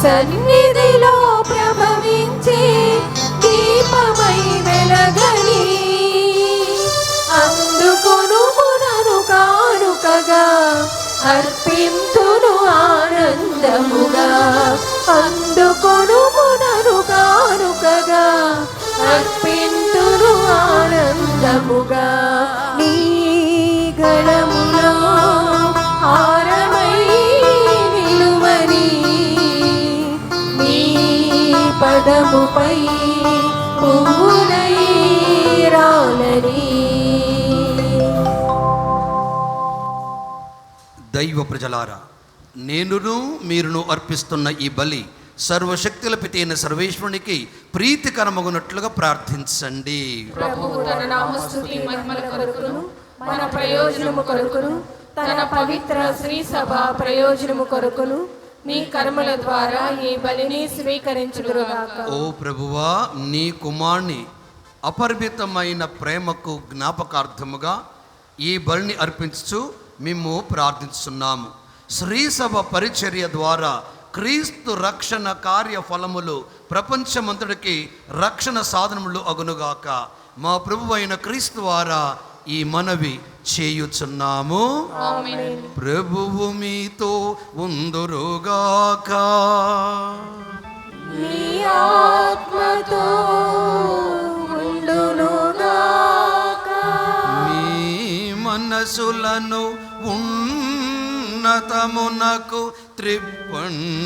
సన్నిధిలో ప్రభవించి దీపమై వెలగని అందుకొను నను కానుకగా అర్పింతును ఆనందముగా అందుకొను నను కానుకగా అర్పింతును ఆనందముగా నీ గణములో హారమై నిలువని నీ పదముపై పువ్వులై రాలని. దైవ ప్రజలారా, నేనును మీరును అర్పిస్తున్న ఈ బలి సర్వశక్తుల పితి అయిన సర్వేశ్వరునికి ప్రీతికరమగునట్లుగా ప్రార్థించండి. ప్రభువు తన నామస్తుతి మహిమల కొరకును మన ప్రయోజనము కొరకును తన పవిత్ర శ్రీ సభ ప్రయోజనము కొరకును నీ కర్మల ద్వారా ఈ బలిని స్వీకరించుదురుగాక. ఓ ప్రభువా, నీ కుమారుని అపరిమితమైన ప్రేమకు జ్ఞాపకార్థముగా ఈ బలిని అర్పించు మేము ప్రార్థిస్తున్నాము. శ్రీసభ పరిచర్య ద్వారా క్రీస్తు రక్షణ కార్య ఫలములు ప్రపంచమంతటికి రక్షణ సాధనములు అగునుగాక. మా ప్రభువు అయిన క్రీస్తు ద్వారా ఈ మనవి చేయుచున్నాము. ప్రభువు మీతో ఉందురుగాక. నీ ఆత్మతో ఉండునుగాక. మీ మనసులను ఉన్నతమునకు త్రిప్పండి.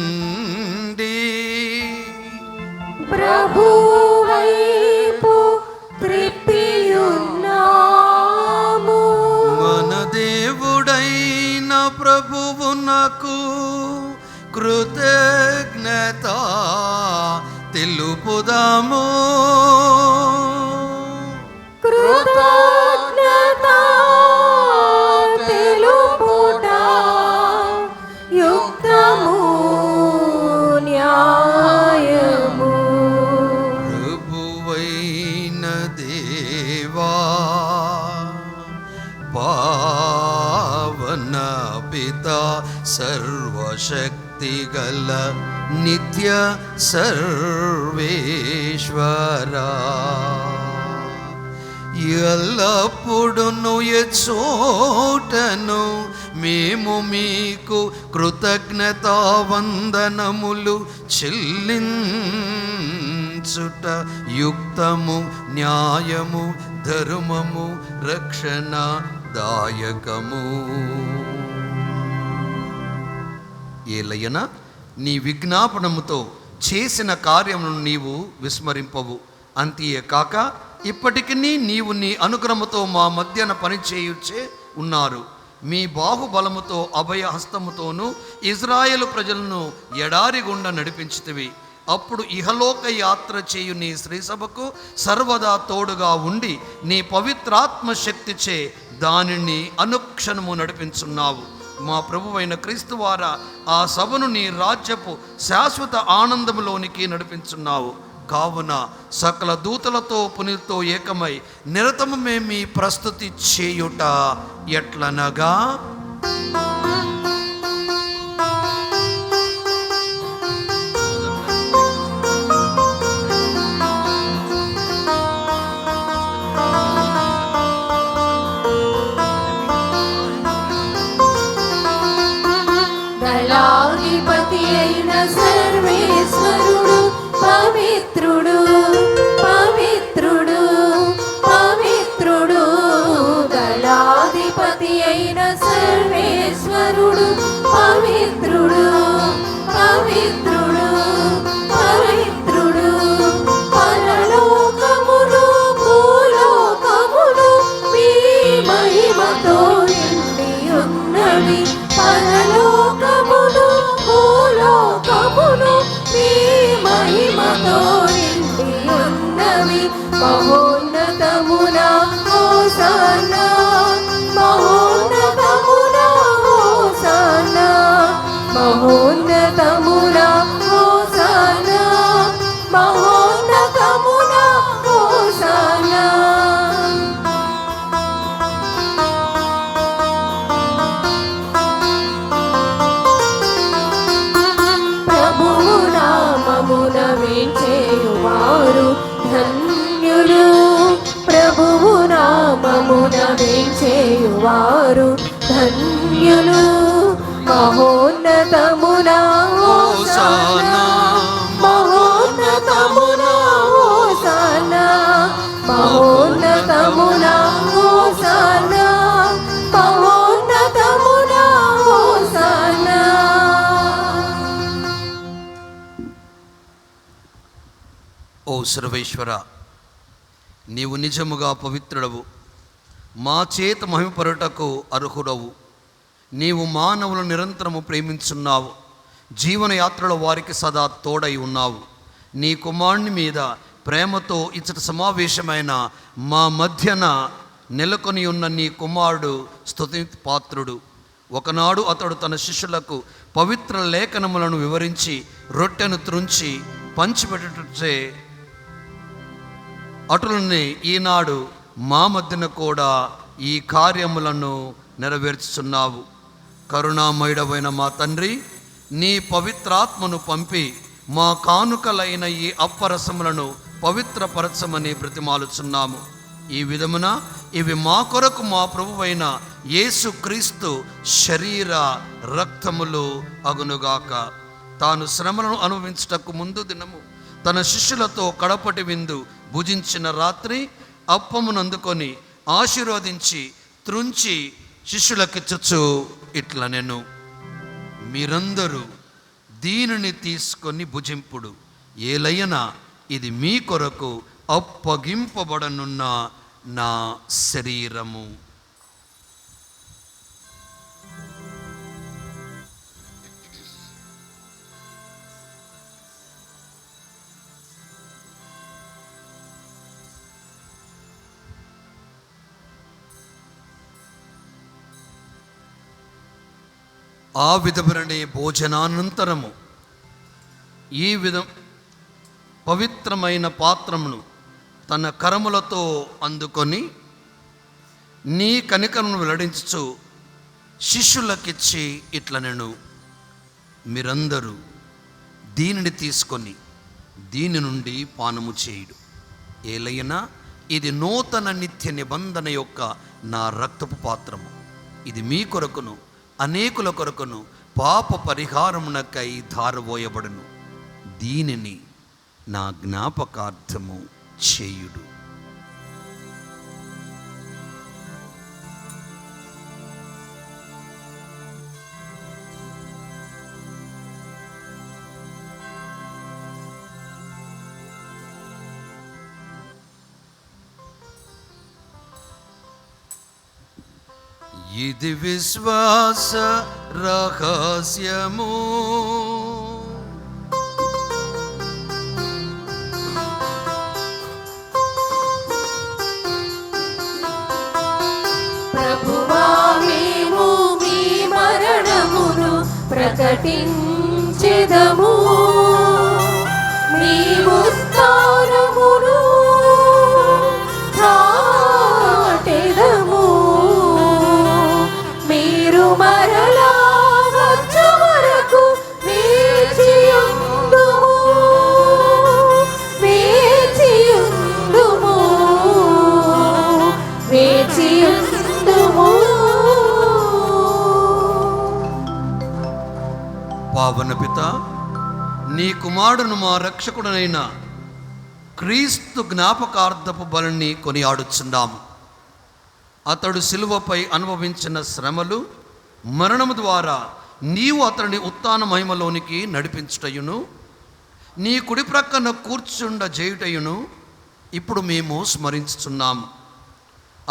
ప్రభువైపు త్రిప్పియున్నాము. మన దేవుడైన ప్రభువునకు కృతజ్ఞత తెలుపుదాము. కృతజ్ఞత తెలుపుట యుక్తము న్యాయము. ప్రభువైన దేవా, పావన పిత సర్వశక్తిగల నిత్య సర్వేశ్వరా, ఎల్లప్పుడును ఎచ్చోటను మేము మీకు కృతజ్ఞతా వందనములు చెల్లించుట యుక్తము న్యాయము ధర్మము రక్షణ దాయకము. ఏలయన నీ విజ్ఞాపనముతో చేసిన కార్యములను నీవు విస్మరింపవు. అంతేకాక ఇప్పటికీ నీవు నీ అనుగ్రహముతో మా మధ్యన పనిచేయుచే ఉన్నారు. మీ బాహుబలముతో అభయ హస్తముతోనూ ఇజ్రాయేలు ప్రజలను ఎడారి గుండా నడిపించితివి. అప్పుడు ఇహలోక యాత్ర చేయు నీ శ్రీసభకు సర్వదా తోడుగా ఉండి నీ పవిత్రాత్మ శక్తిచే దానిని అనుక్షణము నడిపించున్నావు. మా ప్రభువైన క్రీస్తు వారా ఆ సభను నీ రాజ్యపు శాశ్వత ఆనందములోనికి నడిపించున్నావు. కావున సకల దూతలతో పునీతో ఏకమై నిరతము మీ ప్రస్తుతి చేయుట ఎట్లనగా, దళాధిపతి అయిన సర్వేశ్వరుడు పవిత్రుడు పవిత్రుడు పవిత్రుడు. దళాధిపతి అయిన సర్వేశ్వరుడు పవిత్రుడు పవిత్రుడు పవిత్రుడు. పరలోకములు భూలోకములు మీ మహిమతో నిండి ఉన్నవి. పరలోకములు భూలోకములు మీ మహిమతో నిండి ఉన్నవి. మహోన్నతమున హోసన్నా మహోన్నతమున హోసన్నా మహోన్నతమున హోసన్నా మహోన్నతమున హోసన్నా. ప్రభువు సర్వేశ్వర, నీవు నిజముగా పవిత్రుడవు, మా చేత మహిమపరుటకు అర్హుడవు. నీవు మానవులను నిరంతరము ప్రేమించున్నావు, జీవనయాత్రలో వారికి సదా తోడై ఉన్నావు. నీ కుమారుని మీద ప్రేమతో ఇచ్చట సమావేశమైన మా మధ్యన నెలకొని ఉన్న నీ కుమారుడు స్తుతి పాత్రుడు. ఒకనాడు అతడు తన శిష్యులకు పవిత్ర లేఖనములను వివరించి రొట్టెను త్రుంచి పంచిపెట్టుటే అటులనే ఈనాడు మా మధ్యన కూడా ఈ కార్యములను నెరవేర్చుచున్నావు. కరుణామయుడవైన మా తండ్రి, నీ పవిత్రాత్మను పంపి మా కానుకలైన ఈ అప్పరసములను పవిత్రపరచమని బ్రతిమాలుచున్నాము. ఈ విధమున ఇవి మా కొరకు మా ప్రభువైన యేసుక్రీస్తు శరీర రక్తములు అగునుగాక. తాను శ్రమలను అనుభవించుటకు ముందు దినము తన శిష్యులతో కడపటి విందు భుజించిన రాత్రి అప్పమునందుకొని ఆశీర్వదించి త్రుంచి శిష్యులకిచ్చుచు ఇట్లనెను, మీరందరూ దీనిని తీసుకొని భుజింపుడు, ఏలయన ఇది మీ కొరకు అప్పగింపబడనున్న నా శరీరము. ఆ విధముననే భోజనానంతరము ఈ విధం పవిత్రమైన పాత్రమును తన కరములతో అందుకొని నీ కనికరమును వెల్లడించుచు శిష్యులకిచ్చి ఇట్లనెను, మీరందరూ దీనిని తీసుకొని దీని నుండి పానము చేయుడు, ఏలైనా ఇది నూతన నిత్య నిబంధన యొక్క నా రక్తపు పాత్రము. ఇది మీ కొరకును అనేకుల కొరకును పాప పరిహారమునకై ధారబోయబడును. దీనిని నా జ్ఞాపకార్థము చేయుడు. ఇది విశ్వాస రహస్యము, ప్రభువా మేము మీ మరణమును ప్రకటించెదము, మీ ఉత్థానమును చాటెదము. మీరు మరలా వచ్చే వరకు వేచియుందుము, వేచియుందుము, వేచియుందుము. పావన పిత, నీ కుమారుడును మా రక్షకుడనైన క్రీస్తు జ్ఞాపకార్థపు బలిని కొనియాడుచున్నాము. అతడు శిలువపై అనుభవించిన శ్రమలు, మరణము ద్వారా నీవు అతడిని ఉత్థాన మహిమలోనికి నడిపించుటయును, నీ కుడి ప్రక్కన కూర్చుండ చేయుటయును ఇప్పుడు మేము స్మరించుచున్నాము.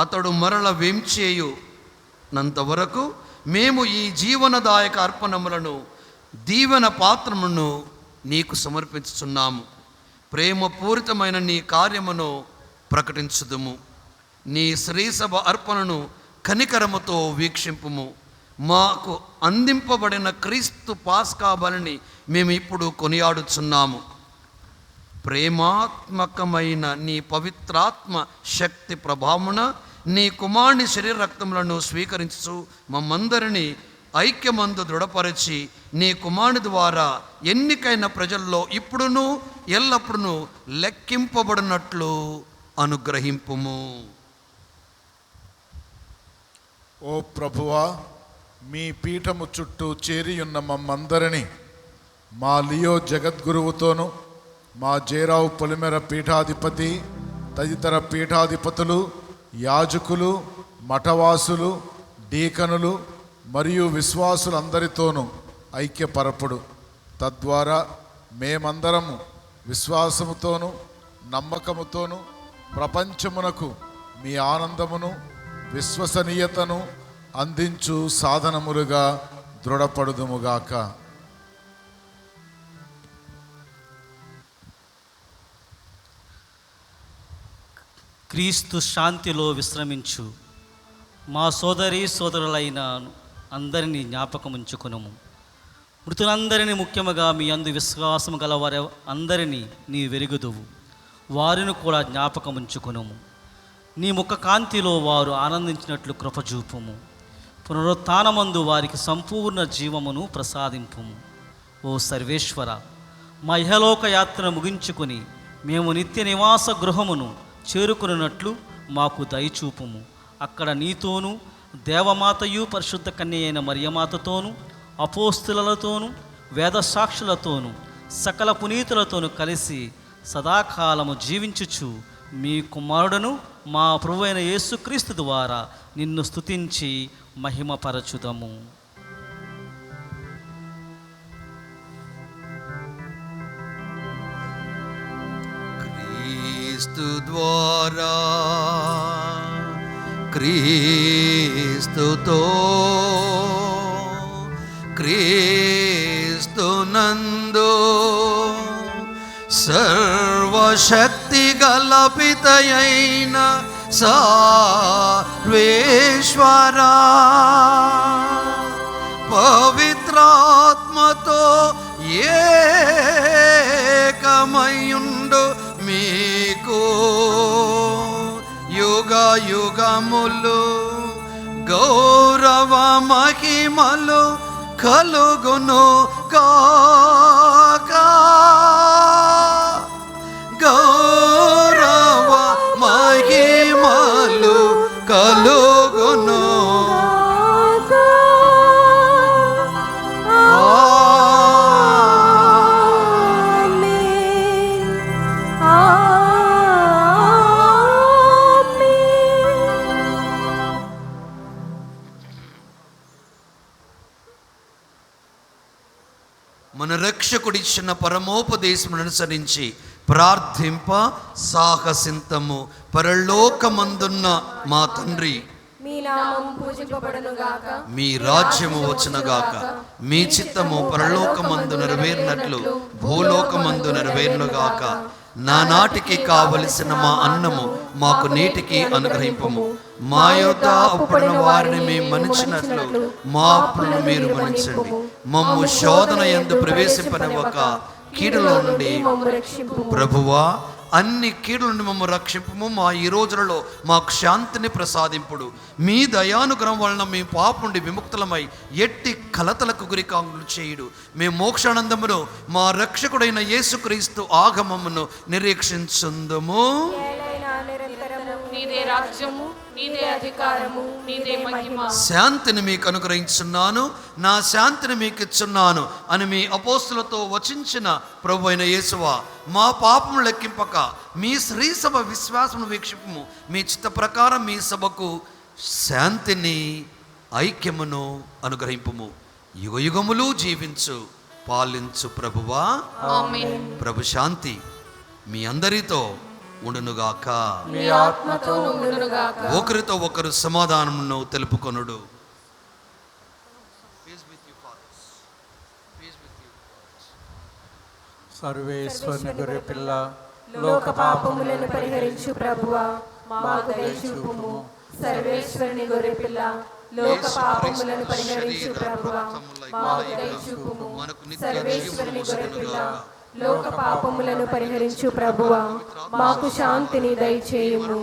అతడు మరల వేంచేయునంతవరకు మేము ఈ జీవనదాయక అర్పణములను దీవెన పాత్రమును నీకు సమర్పించుచున్నాము. ప్రేమపూరితమైన నీ కార్యమును ప్రకటించుదుము. నీ శ్రీసభ అర్పణను కనికరముతో వీక్షింపుము. మాకు అందింపబడిన క్రీస్తు పాస్కా బలిని మేము ఇప్పుడు కొనియాడుచున్నాము. ప్రేమాత్మకమైన నీ పవిత్రాత్మ శక్తి ప్రభావమున నీ కుమారుని శరీర రక్తములను స్వీకరించు మమ్మందరినీ ఐక్యమందు దృఢపరిచి నీ కుమారుని ద్వారా ఎన్నికైన ప్రజల్లో ఇప్పుడును ఎల్లప్పుడూ లెక్కింపబడినట్లు అనుగ్రహింపుము. ఓ ప్రభువా, మీ పీఠము చుట్టూ చేరియున్న మమ్మందరినీ మా లియో జగద్గురువుతోనూ మా జేరావు పొలిమెర పీఠాధిపతి తదితర పీఠాధిపతులు, యాజకులు, మఠవాసులు, డీకనులు మరియు విశ్వాసులందరితోనూ ఐక్యపరపుడు. తద్వారా మేమందరము విశ్వాసముతోనూ నమ్మకముతోను ప్రపంచమునకు మీ ఆనందమును విశ్వసనీయతను అందించు సాధనములుగా దృఢపడుదుముగాక. క్రీస్తు శాంతిలో విశ్రమించు మా సోదరులైన అందరినీ జ్ఞాపకముంచుకునుము. మృతులందరినీ, ముఖ్యముగా మీ అందు విశ్వాసము గల వారి అందరినీ నీ వెరుగుదువు. వారిని కూడా జ్ఞాపకముంచుకునుము. నీ ముఖ కాంతిలో వారు ఆనందించినట్లు కృపచూపుము. పునరుత్థానమందు వారికి సంపూర్ణ జీవమును ప్రసాదింపుము. ఓ సర్వేశ్వర, మా ఇహలోక యాత్రను ముగించుకొని మేము నిత్య నివాస గృహమును చేరుకున్నట్లు మాకు దయచూపుము. అక్కడ నీతోనూ దేవమాతయు పరిశుద్ధ కన్య అయిన మరియమాతతోనూ అపోస్తులతోనూ వేదసాక్షులతోనూ సకల పునీతులతోనూ కలిసి సదాకాలము జీవించుచు మీ కుమారుడును మా ప్రభువైన యేసుక్రీస్తు ద్వారా నిన్ను స్తుతించి మహిమపరచుదము. క్రీస్తు ద్వారా క్రీస్తుతో క్రీస్తునందు సర్వశక్తి గల పితయైన సర్వేశ్వరా, పవిత్రాత్మతో ఏకమయుండు మీకు యుగ యుగములు గౌరవ మహిమలు కలుగును కాక. గౌరవ మహిమలు కలుగును. మన రక్షకుడిచ్చిన పరమోపదేశమును అనుసరించి ప్రార్థింప సాహసింతము. పరలోకమందున్న మా తండ్రి, మీ నామం పూజింపబడునుగాక, మీ రాజ్యము వచ్చునుగాక, మీ చిత్తము పరలోకమందు నెరవేరినట్లు భూలోకమందు నెరవేరునుగాక. నానాటికి కావలసిన మా అన్నము మాకు నేటికి అనుగ్రహింపము. మా యొద్ద అప్పుపడిన వారిని మేము మన్నించినట్లు మా అప్పులను మీరు మన్నించండి. మమ్ము శోధన యందు ప్రవేశింపనివ్వక కీడులో నుండి ప్రభువా అన్ని కీడుల నుండి మమ్ము రక్షింపము. మా ఈ రోజులలో మాకు శాంతిని ప్రసాదింపుడు. మీ దయానుగ్రహం వలన మేము పాపం నుండి విముక్తులమై ఎట్టి కలతలకు గురికాంగులు చేయుడు. మేము మోక్షానందమును మా రక్షకుడైన యేసుక్రీస్తు ఆగమమును నిరీక్షించుందుము. నీదే రాజ్యము, నీదే అధికారము, నీదే మహిమ. శాంతిని మీకు అనుగ్రహించున్నాను, నా శాంతిని మీకు ఇచ్చున్నాను అని మీ అపోస్తులతో వచించిన ప్రభు అయిన యేసువా, మా పాపము లెక్కింపక మీ శ్రీ సభ విశ్వాసమును వీక్షింపము. మీ చిత్త ప్రకారం మీ సభకు శాంతిని ఐక్యమును అనుగ్రహింపము. యుగ యుగములు జీవించు పాలించు ప్రభువా. ఆమేన్. ప్రభు శాంతి మీ అందరితో ఉండునుగాక, మీ ఆత్మతో ఉండునుగాక. ఒకరితో ఒకరు సమాధానమును తెలుపుకొనుడు. సర్వేశ్వరుని గొర్రె పిల్ల, లోక పాపములను పరిహరించు ప్రభువా, మాకు దయచూపుము. సర్వేశ్వరుని గొర్రె పిల్ల, లోక పాపములను పరిహరించు ప్రభువా, మాకు దయచూపుము. సర్వేశ్వరుని గొర్రె పిల్ల, లోక పాపములను పరిహరించు ప్రభువా, మాకు శాంతిని దయచేయుము.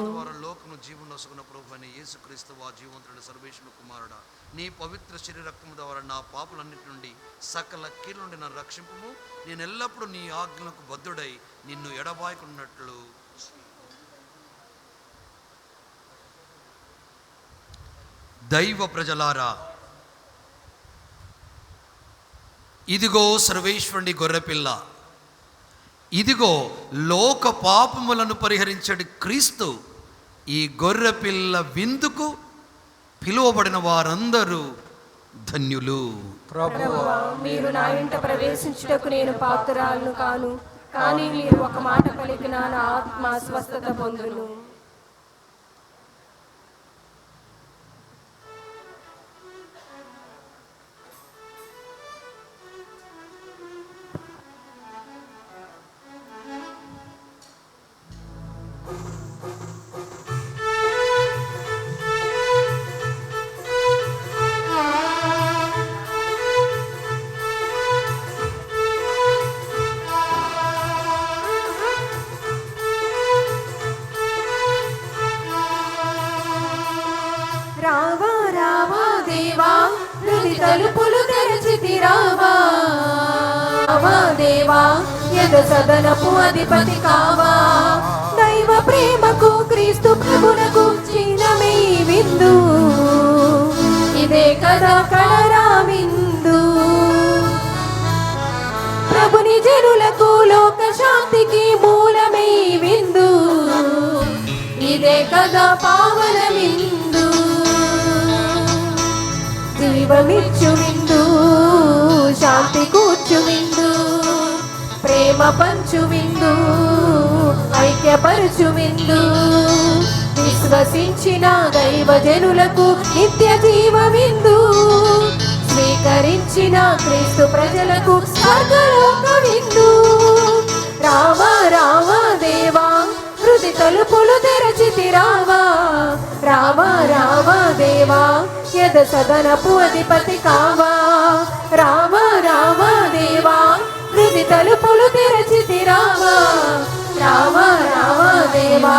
లోకము జీవనొసగున ప్రభువైన యేసుక్రీస్తు వా జీవంతుడు సర్వేశ్వరుని కుమారుడా, నీ పవిత్ర శరీర రక్తము ద్వారా నా పాపలన్నిటి నుండి సకల కీడు నుండి నన్ను రక్షింపుము. నేను ఎల్లప్పుడూ నీ ఆజ్ఞలకు బద్ధుడై నిన్ను ఎడబాయకున్నట్లు. దైవ ప్రజలారా, ఇదిగో సర్వేశ్వరుని గొర్రెపిల్ల, ఇదిగో లోక పాపములను పరిహరించడి క్రీస్తు. ఈ గొర్రెపిల్ల విందుకు పిలువబడిన వారందరూ ధన్యులు. ప్రభువా, మీరు నా ఇంట ప్రవేశించుటకు నేను పాత్రురాలను కాను. కానీ మీరు ఒక మాట పలికిన నా ఆత్మ స్వస్థత పొందును. రావా రావా దేవా, హృది తలుపులు తెరచితి రావా. రావా దేవా, యద సదనపు అధిపతి కావా. దైవ ప్రేమకు క్రీస్తు ప్రభునకు చిహ్నమే విందు, ఇదే కదా కళరా విందు. ప్రభుని జనులకు లోక శాంతికి మూలమే విందు, ఇదే కదా పావన విందు. జీవమిచ్చు విందు, శాంతి కూర్చు విందు, ప్రేమ పంచు విందు, ఐక్యపరచు విందు. విశ్వసించిన దైవ జనులకు నిత్య జీవ విందు, స్వీకరించిన క్రీస్తు ప్రజలకు స్వర్గలోక విందు. రావా రావా దేవా, హృది తలుపులు తెరచితి రావా. రావా రావా దేవా, యద సదనపు అధిపతి కావా. రావా రావా దేవా, హృది తలుపులు తెరచితి రావా. రావా రావా దేవా,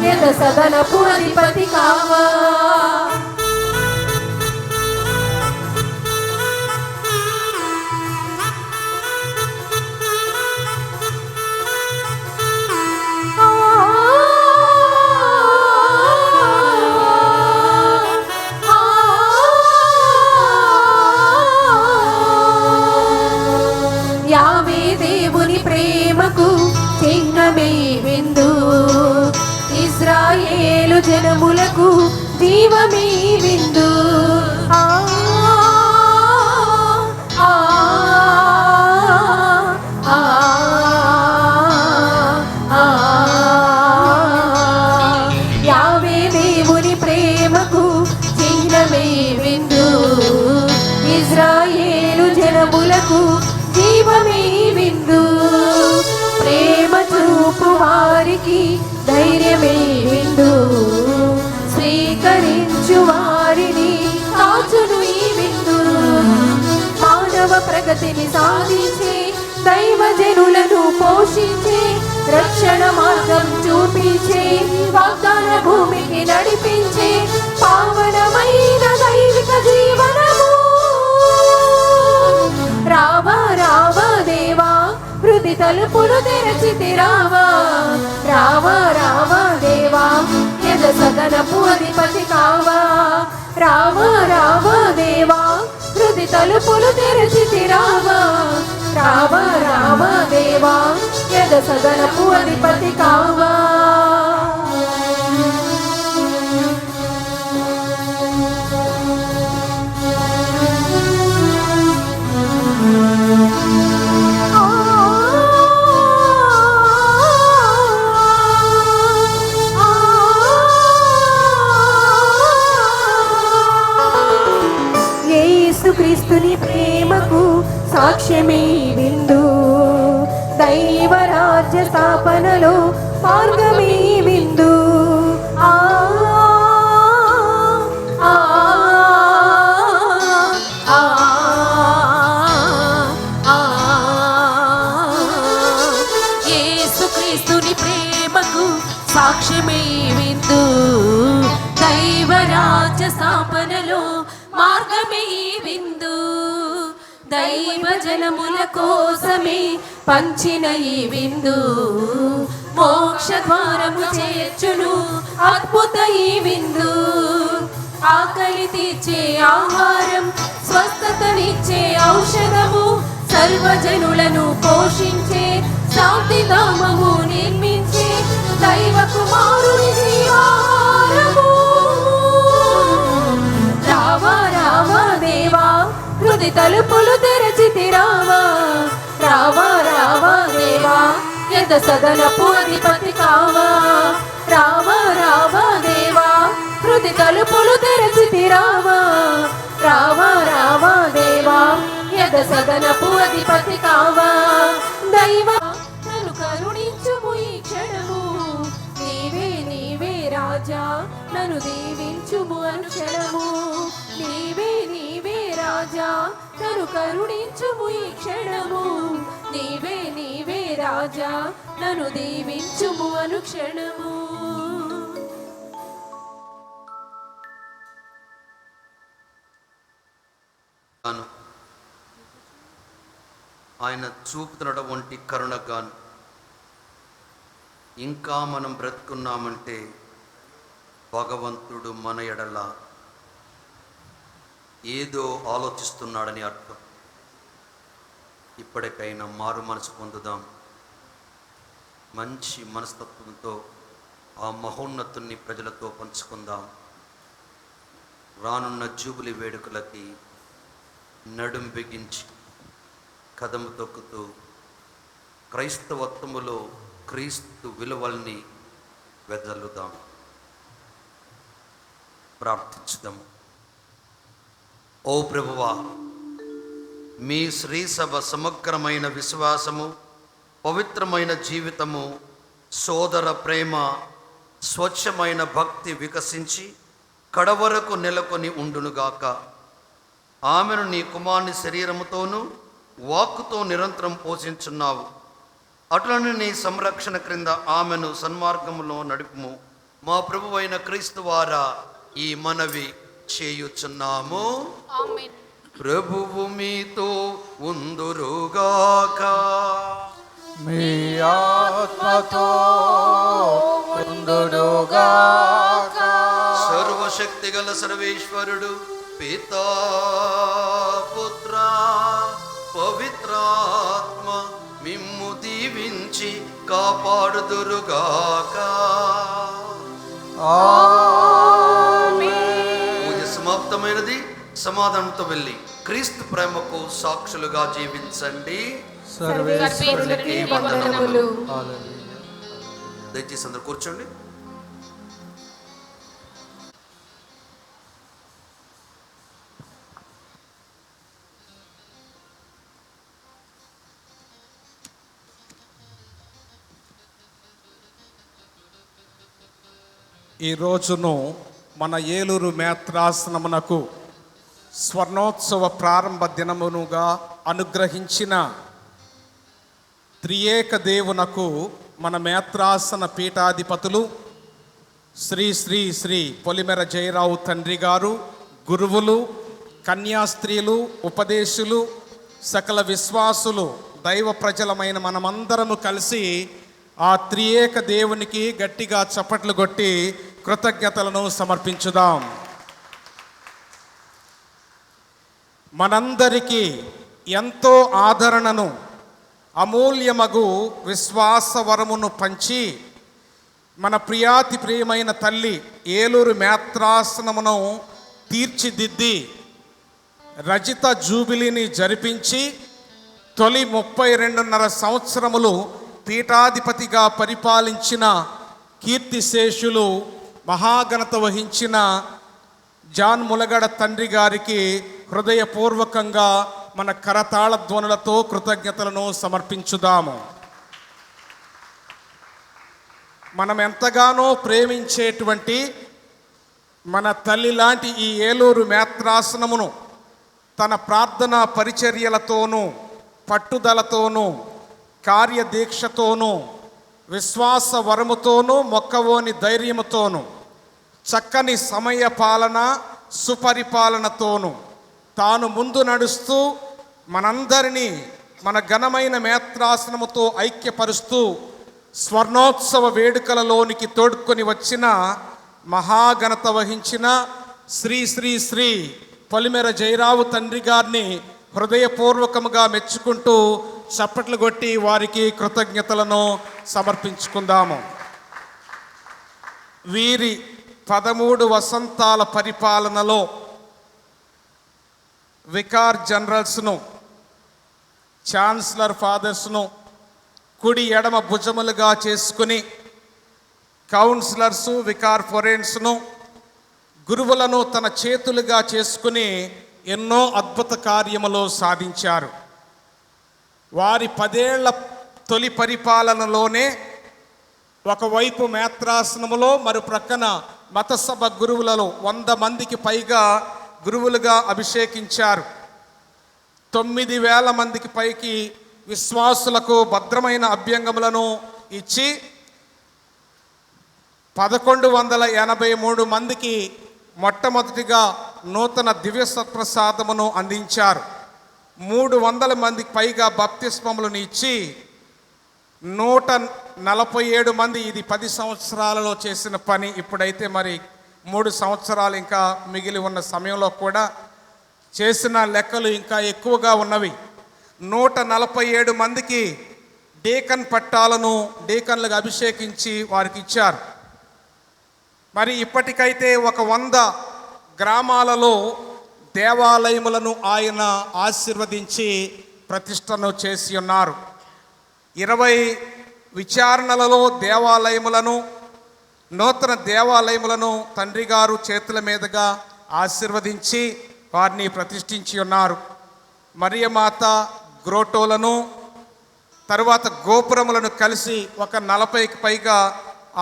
యద సదనపు అధిపతి కావా. యావే దేవుని ప్రేమకు చిహ్నమే విందు, ఇశ్రాయేలు జనములకు జీవమే విందు. యావే దేవుని ప్రేమకు చిహ్నమే విందు, ఇశ్రాయేలు జనములకు జీవమే విందు. ప్రేమ చూపు వారికి ధైర్యమే విందు, స్వీకరించు వారిని కాచును ఈ విందు. మానవ ప్రగతిని సాధించే దైవ జనులను పోషించే, రక్షణ మార్గం చూపించే, వాగ్దాన భూమికి నడిపించే పావనమైన దైవిక జీవనము. రావా రావా దేవా, హృది తలుపులు తెరచితి రావా. రావా రావా దేవా, యద సదనపు అధిపతి కావా. రావా రావా దేవా, హృది తలుపులు తెరచితి రావా. రావా రావా దేవా, యద సదనపు అధిపతి కావా. యేసుక్రీస్తుని ప్రేమకు సాక్ష్యమే విందు, దైవ రాజ్య స్థాపనలో మార్గమే విందు. యేసుక్రీస్తుని ప్రేమకు సాక్ష్యమే విందు, దైవ రాజ్య స్థాపనలో మార్గమే విందు. దైవ జనముల కోసమే పంచిన ఈ విందు, మోక్ష ద్వారము చేర్చును అద్భుత ఈ విందు. ఆకలి తీర్చే ఆహారం, స్వస్థతనిచ్చే ఔషధము, సర్వజనులను పోషించే శాంతిధామము నిర్మించే దైవ కుమారుని జీవాహారము. రావా రావా దేవా, హృది తలుపులు తెరచితి రావా. రావా రావా దేవా, యద సదనపు అధిపతి కావా. రావా రావా దేవా హృది తలుపులు తెరచితి రావా. రావా రావా దేవా యద సదనపు అధిపతి కావా. దైవ నన్ను కరుణించుము ఈ క్షణము, నీవే నీవే రాజా నన్ను దీవించుము అనుక్షణము. నీవే నీవే రాజా నన్ను కరుణించుము ఈ క్షణము, నీవే నీవే రాజా నన్ను దీవించుము అనుక్షణము. ఆయన చూపుతున్నటువంటి కరుణగాను ఇంకా మనం బ్రతుకున్నామంటే భగవంతుడు మన ఎడల ఏదో ఆలోచిస్తున్నాడని అర్థం. ఇప్పటికైనా మారు మనసు పొందుదాం. మంచి మనస్తత్వంతో ఆ మహోన్నతుని ప్రజలతో పంచుకుందాం. రానున్న జూబిలీ వేడుకలకి నడుం బిగించి కదము తొక్కుతూ క్రైస్తవత్వములో క్రీస్తు విలువల్ని వెదలుదాం. ప్రార్థించుదాము. ఓ ప్రభువా, మీ శ్రీ సభ సమగ్రమైన విశ్వాసము, పవిత్రమైన జీవితము, సోదర ప్రేమ, స్వచ్ఛమైన భక్తి వికసించి కడవరకు నెలకొని ఉండునుగాక. ఆమెను నీ కుమారుని శరీరముతోనూ వాక్కుతో నిరంతరం పోషించున్నావు. అట్లనే నీ సంరక్షణ క్రింద ఆమెను సన్మార్గములో నడుపుము. మా ప్రభువైన క్రీస్తు వారా ఈ మనవి చేయుచున్నాము. ఆమేన్. ప్రభువు మీతో ఉందురుగాక. మీ ఆత్మతో ఉండునుగాక. సర్వశక్తి గల సర్వేశ్వరుడు పితా పుత్ర పవిత్రాత్మ మిమ్ము దీవించి కాపాడుదురుగాక. పూజ సమాప్తమైనది. సమాధానంతో వెళ్ళి క్రీస్తు ప్రేమకు సాక్షులుగా జీవించండి. సర్వేశ్వరునికి వందనములు. దయచేసి అందరూ కూర్చోండి. ఈ రోజును మన ఏలూరు మేత్రాసనమునకు స్వర్ణోత్సవ ప్రారంభ దినమునుగా అనుగ్రహించిన త్రియేక దేవునకు మన మేత్రాసన పీఠాధిపతులు శ్రీ శ్రీ శ్రీ పొలిమెర జయరావు తండ్రి గారు, గురువులు, కన్యాస్త్రీలు, ఉపదేశులు, సకల విశ్వాసులు, దైవ ప్రజలమైన మనమందరము కలిసి ఆ త్రియేక దేవునికి గట్టిగా చప్పట్లు కొట్టి కృతజ్ఞతలను సమర్పించుదాం. మనందరికీ ఎంతో ఆదరణను, అమూల్యమగు విశ్వాస వరమును పంచి మన ప్రియాతి ప్రియమైన తల్లి ఏలూరు మేత్రాసనమును తీర్చిదిద్ది రజిత జూబిలీని జరిపించి తొలి 32.5 సంవత్సరములు పీఠాధిపతిగా పరిపాలించిన కీర్తిశేషులు మహాఘనత వహించిన జాన్ ములగడ తండ్రి గారికి హృదయపూర్వకంగా మన కరతాళ ధ్వనులతో కృతజ్ఞతలను సమర్పించుదాము. మనం ఎంతగానో ప్రేమించేటువంటి మన తల్లి లాంటి ఈ ఏలూరు మేత్రాసనమును తన ప్రార్థనా పరిచర్యలతోనూ, పట్టుదలతోనూ, కార్యదీక్షతోనూ, విశ్వాస వరముతోనూ, మొక్కవోని ధైర్యముతోనూ, చక్కని సమయ పాలన, సుపరిపాలనతోనూ తాను ముందు నడుస్తూ మనందరినీ మన ఘనమైన మేత్రాసనముతో ఐక్యపరుస్తూ స్వర్ణోత్సవ వేడుకలలోనికి తోడ్కొని వచ్చిన మహాఘనత వహించిన శ్రీ శ్రీ శ్రీ పొలిమెర జయరావు తండ్రి గారిని హృదయపూర్వకముగా మెచ్చుకుంటూ చప్పట్లు కొట్టి వారికి కృతజ్ఞతలను సమర్పించుకుందాము. వీరి 13 వసంతాల పరిపాలనలో వికార్ జనరల్స్ను, ఛాన్సలర్ ఫాదర్స్ను, కుడి ఎడమ భుజములుగా చేసుకుని కౌన్సిలర్సు, వికార్ ఫొరెన్స్ను, గురువులను తన చేతులుగా చేసుకుని ఎన్నో అద్భుత కార్యములు సాధించారు. వారి 10 ఏళ్ల తొలి పరిపాలనలోనే ఒకవైపు మేత్రాసనములో మరో ప్రక్కన మతసభ గురువులలో 100 మందికి పైగా గురువులుగా అభిషేకించారు. 9,000 మందికి పైకి విశ్వాసులకు భద్రమైన అభ్యంగములను ఇచ్చి 1183 మందికి మొట్టమొదటిగా నూతన దివ్య సత్ప్రసాదమును అందించారు. 300 మందికి పైగా బప్తిస్మములను ఇచ్చి 147 మంది, ఇది 10 సంవత్సరాలలో చేసిన పని. ఇప్పుడైతే మరి 3 సంవత్సరాలు ఇంకా మిగిలి ఉన్న సమయంలో కూడా చేసిన లెక్కలు ఇంకా ఎక్కువగా ఉన్నవి. 147 మందికి డీకన్ పట్టాలను డీకన్లుగా అభిషేకించి వారికి ఇచ్చారు. మరి ఇప్పటికైతే 100 గ్రామాలలో దేవాలయములను ఆయన ఆశీర్వదించి ప్రతిష్టను చేసి ఉన్నారు. 20 విచారణలలో దేవాలయములను, నూతన దేవాలయములను తండ్రి గారు చేతుల మీదుగా ఆశీర్వదించి వారిని ప్రతిష్ఠించి ఉన్నారు. మరియమాత గ్రోటోలను, తరువాత గోపురములను కలిసి 40కి పైగా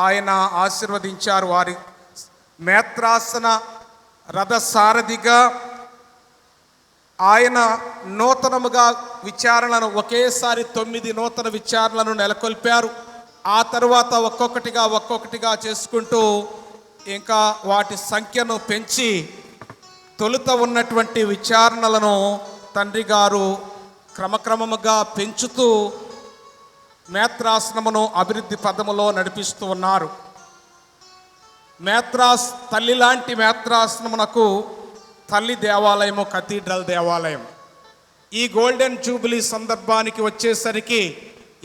ఆయన ఆశీర్వదించారు. వారి మేత్రాసన రథసారథిగా ఆయన నూతనముగా విచారణను ఒకేసారి 9 నూతన విచారణలను నెలకొల్పారు. ఆ తరువాత ఒక్కొక్కటిగా చేసుకుంటూ ఇంకా వాటి సంఖ్యను పెంచి తొలుత ఉన్నటువంటి విచారణలను తండ్రి గారు క్రమక్రమముగా పెంచుతూ మేత్రాసనమును అభివృద్ధి పదములో నడిపిస్తూ ఉన్నారు. తల్లి లాంటి మేత్రాసనమునకు తల్లి దేవాలయము కథీడ్రల్ దేవాలయం. ఈ గోల్డెన్ జూబిలీ సందర్భానికి వచ్చేసరికి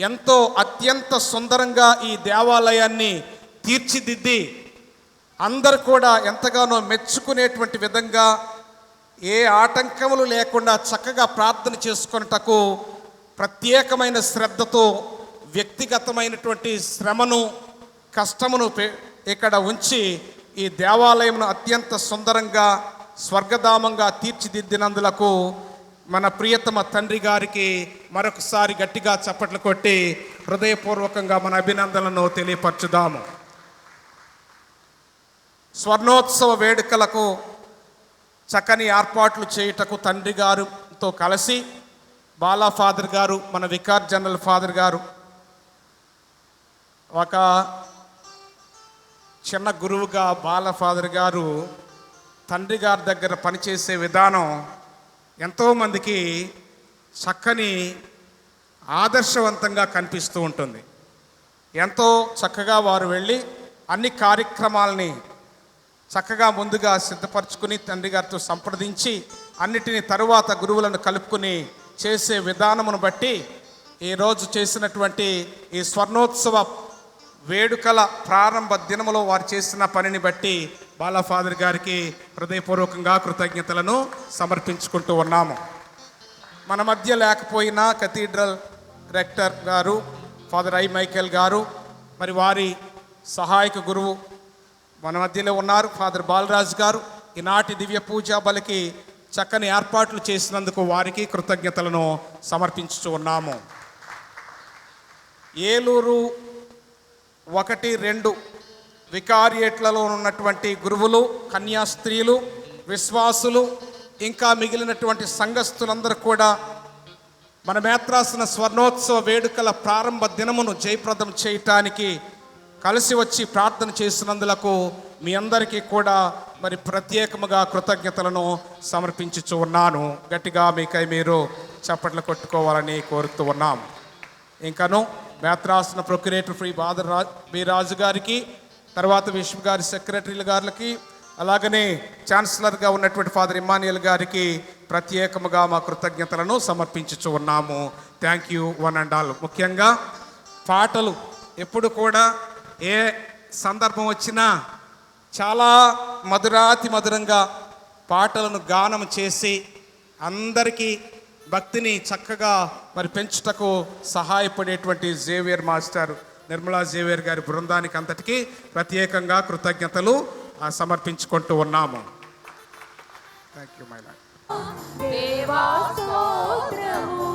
ఎంతో అత్యంత సుందరంగా ఈ దేవాలయాన్ని తీర్చిదిద్ది అందరూ కూడా ఎంతగానో మెచ్చుకునేటువంటి విధంగా ఏ ఆటంకములు లేకుండా చక్కగా ప్రార్థన చేసుకొనుటకు ప్రత్యేకమైన శ్రద్ధతో వ్యక్తిగతమైనటువంటి శ్రమను, కష్టమును ఇక్కడ ఉంచి ఈ దేవాలయమును అత్యంత సుందరంగా స్వర్గధామంగా తీర్చిదిద్దినందులకు మన ప్రియతమ తండ్రి గారికి మరొకసారి గట్టిగా చప్పట్లు కొట్టి హృదయపూర్వకంగా మన అభినందనలను తెలియపరచుదాము. స్వర్ణోత్సవ వేడుకలకు చక్కని ఏర్పాట్లు చేయుటకు తండ్రి గారితో కలిసి బాలా ఫాదర్ గారు, మన వికార్ జనరల్ ఫాదర్ గారు, ఒక చిన్న గురువుగా బాలా ఫాదర్ గారు తండ్రి గారి దగ్గర పనిచేసే విధానం ఎంతోమందికి చక్కని ఆదర్శవంతంగా కనిపిస్తూ ఉంటుంది. ఎంతో చక్కగా వారు వెళ్ళి అన్ని కార్యక్రమాలని చక్కగా ముందుగా సిద్ధపరచుకుని తండ్రి గారితో సంప్రదించి అన్నిటిని తరువాత గురువులను కలుపుకుని చేసే విధానమును బట్టి ఈరోజు చేసినటువంటి ఈ స్వర్ణోత్సవ వేడుకల ప్రారంభ దినములో వారు చేసిన పనిని బట్టి బాలా ఫాదర్ గారికి హృదయపూర్వకంగా కృతజ్ఞతలను సమర్పించుకుంటూ ఉన్నాము. మన మధ్య లేకపోయినా కథీడ్రల్ రెక్టర్ గారు ఫాదర్ ఐ మైకేల్ గారు, మరి వారి సహాయక గురువు మన మధ్యలో ఉన్నారు ఫాదర్ బాలరాజ్ గారు. ఈనాటి దివ్య పూజా బలికి చక్కని ఏర్పాట్లు చేసినందుకు వారికి కృతజ్ఞతలను సమర్పించుతూ ఉన్నాము. ఏలూరు 1, 2 వికారియేట్లలో ఉన్నటువంటి గురువులు, కన్యాస్త్రీలు, విశ్వాసులు, ఇంకా మిగిలినటువంటి సంఘస్థులందరూ కూడా మన మేత్రాసన స్వర్ణోత్సవ వేడుకల ప్రారంభ దినమును జయప్రదం చేయటానికి కలిసి వచ్చి ప్రార్థన చేసినందులకు మీ అందరికీ కూడా మరి ప్రత్యేకముగా కృతజ్ఞతలను సమర్పించుచూ ఉన్నాను. గట్టిగా మీకై మీరు చప్పట్లు కొట్టుకోవాలని కోరుతూ ఉన్నాం. ఇంకను మేత్రాసన ప్రొక్యురేటర్ ఫ్రీ ఫాదర్ బి రాజు గారికి, తర్వాత విశ్వ గారి సెక్రటరీల గారికి, అలాగనే ఛాన్సలర్గా ఉన్నటువంటి ఫాదర్ ఇమ్మాన్యుయల్ గారికి ప్రత్యేకముగా మా కృతజ్ఞతలను సమర్పించుచూ ఉన్నాము. Thank you one and all. ముఖ్యంగా పాటలు ఎప్పుడు కూడా ఏ సందర్భం వచ్చినా చాలా మధురాతి మధురంగా పాటలను గానం చేసి అందరికీ భక్తిని చక్కగా మరి పెంచుటకు సహాయపడేటువంటి జేవియర్ మాస్టర్ నిర్మలా జేవియర్ గారి బృందానికి అంతటికీ ప్రత్యేకంగా కృతజ్ఞతలు సమర్పించుకుంటూ ఉన్నాము. Thank you my lord. దేవా స్తోత్రము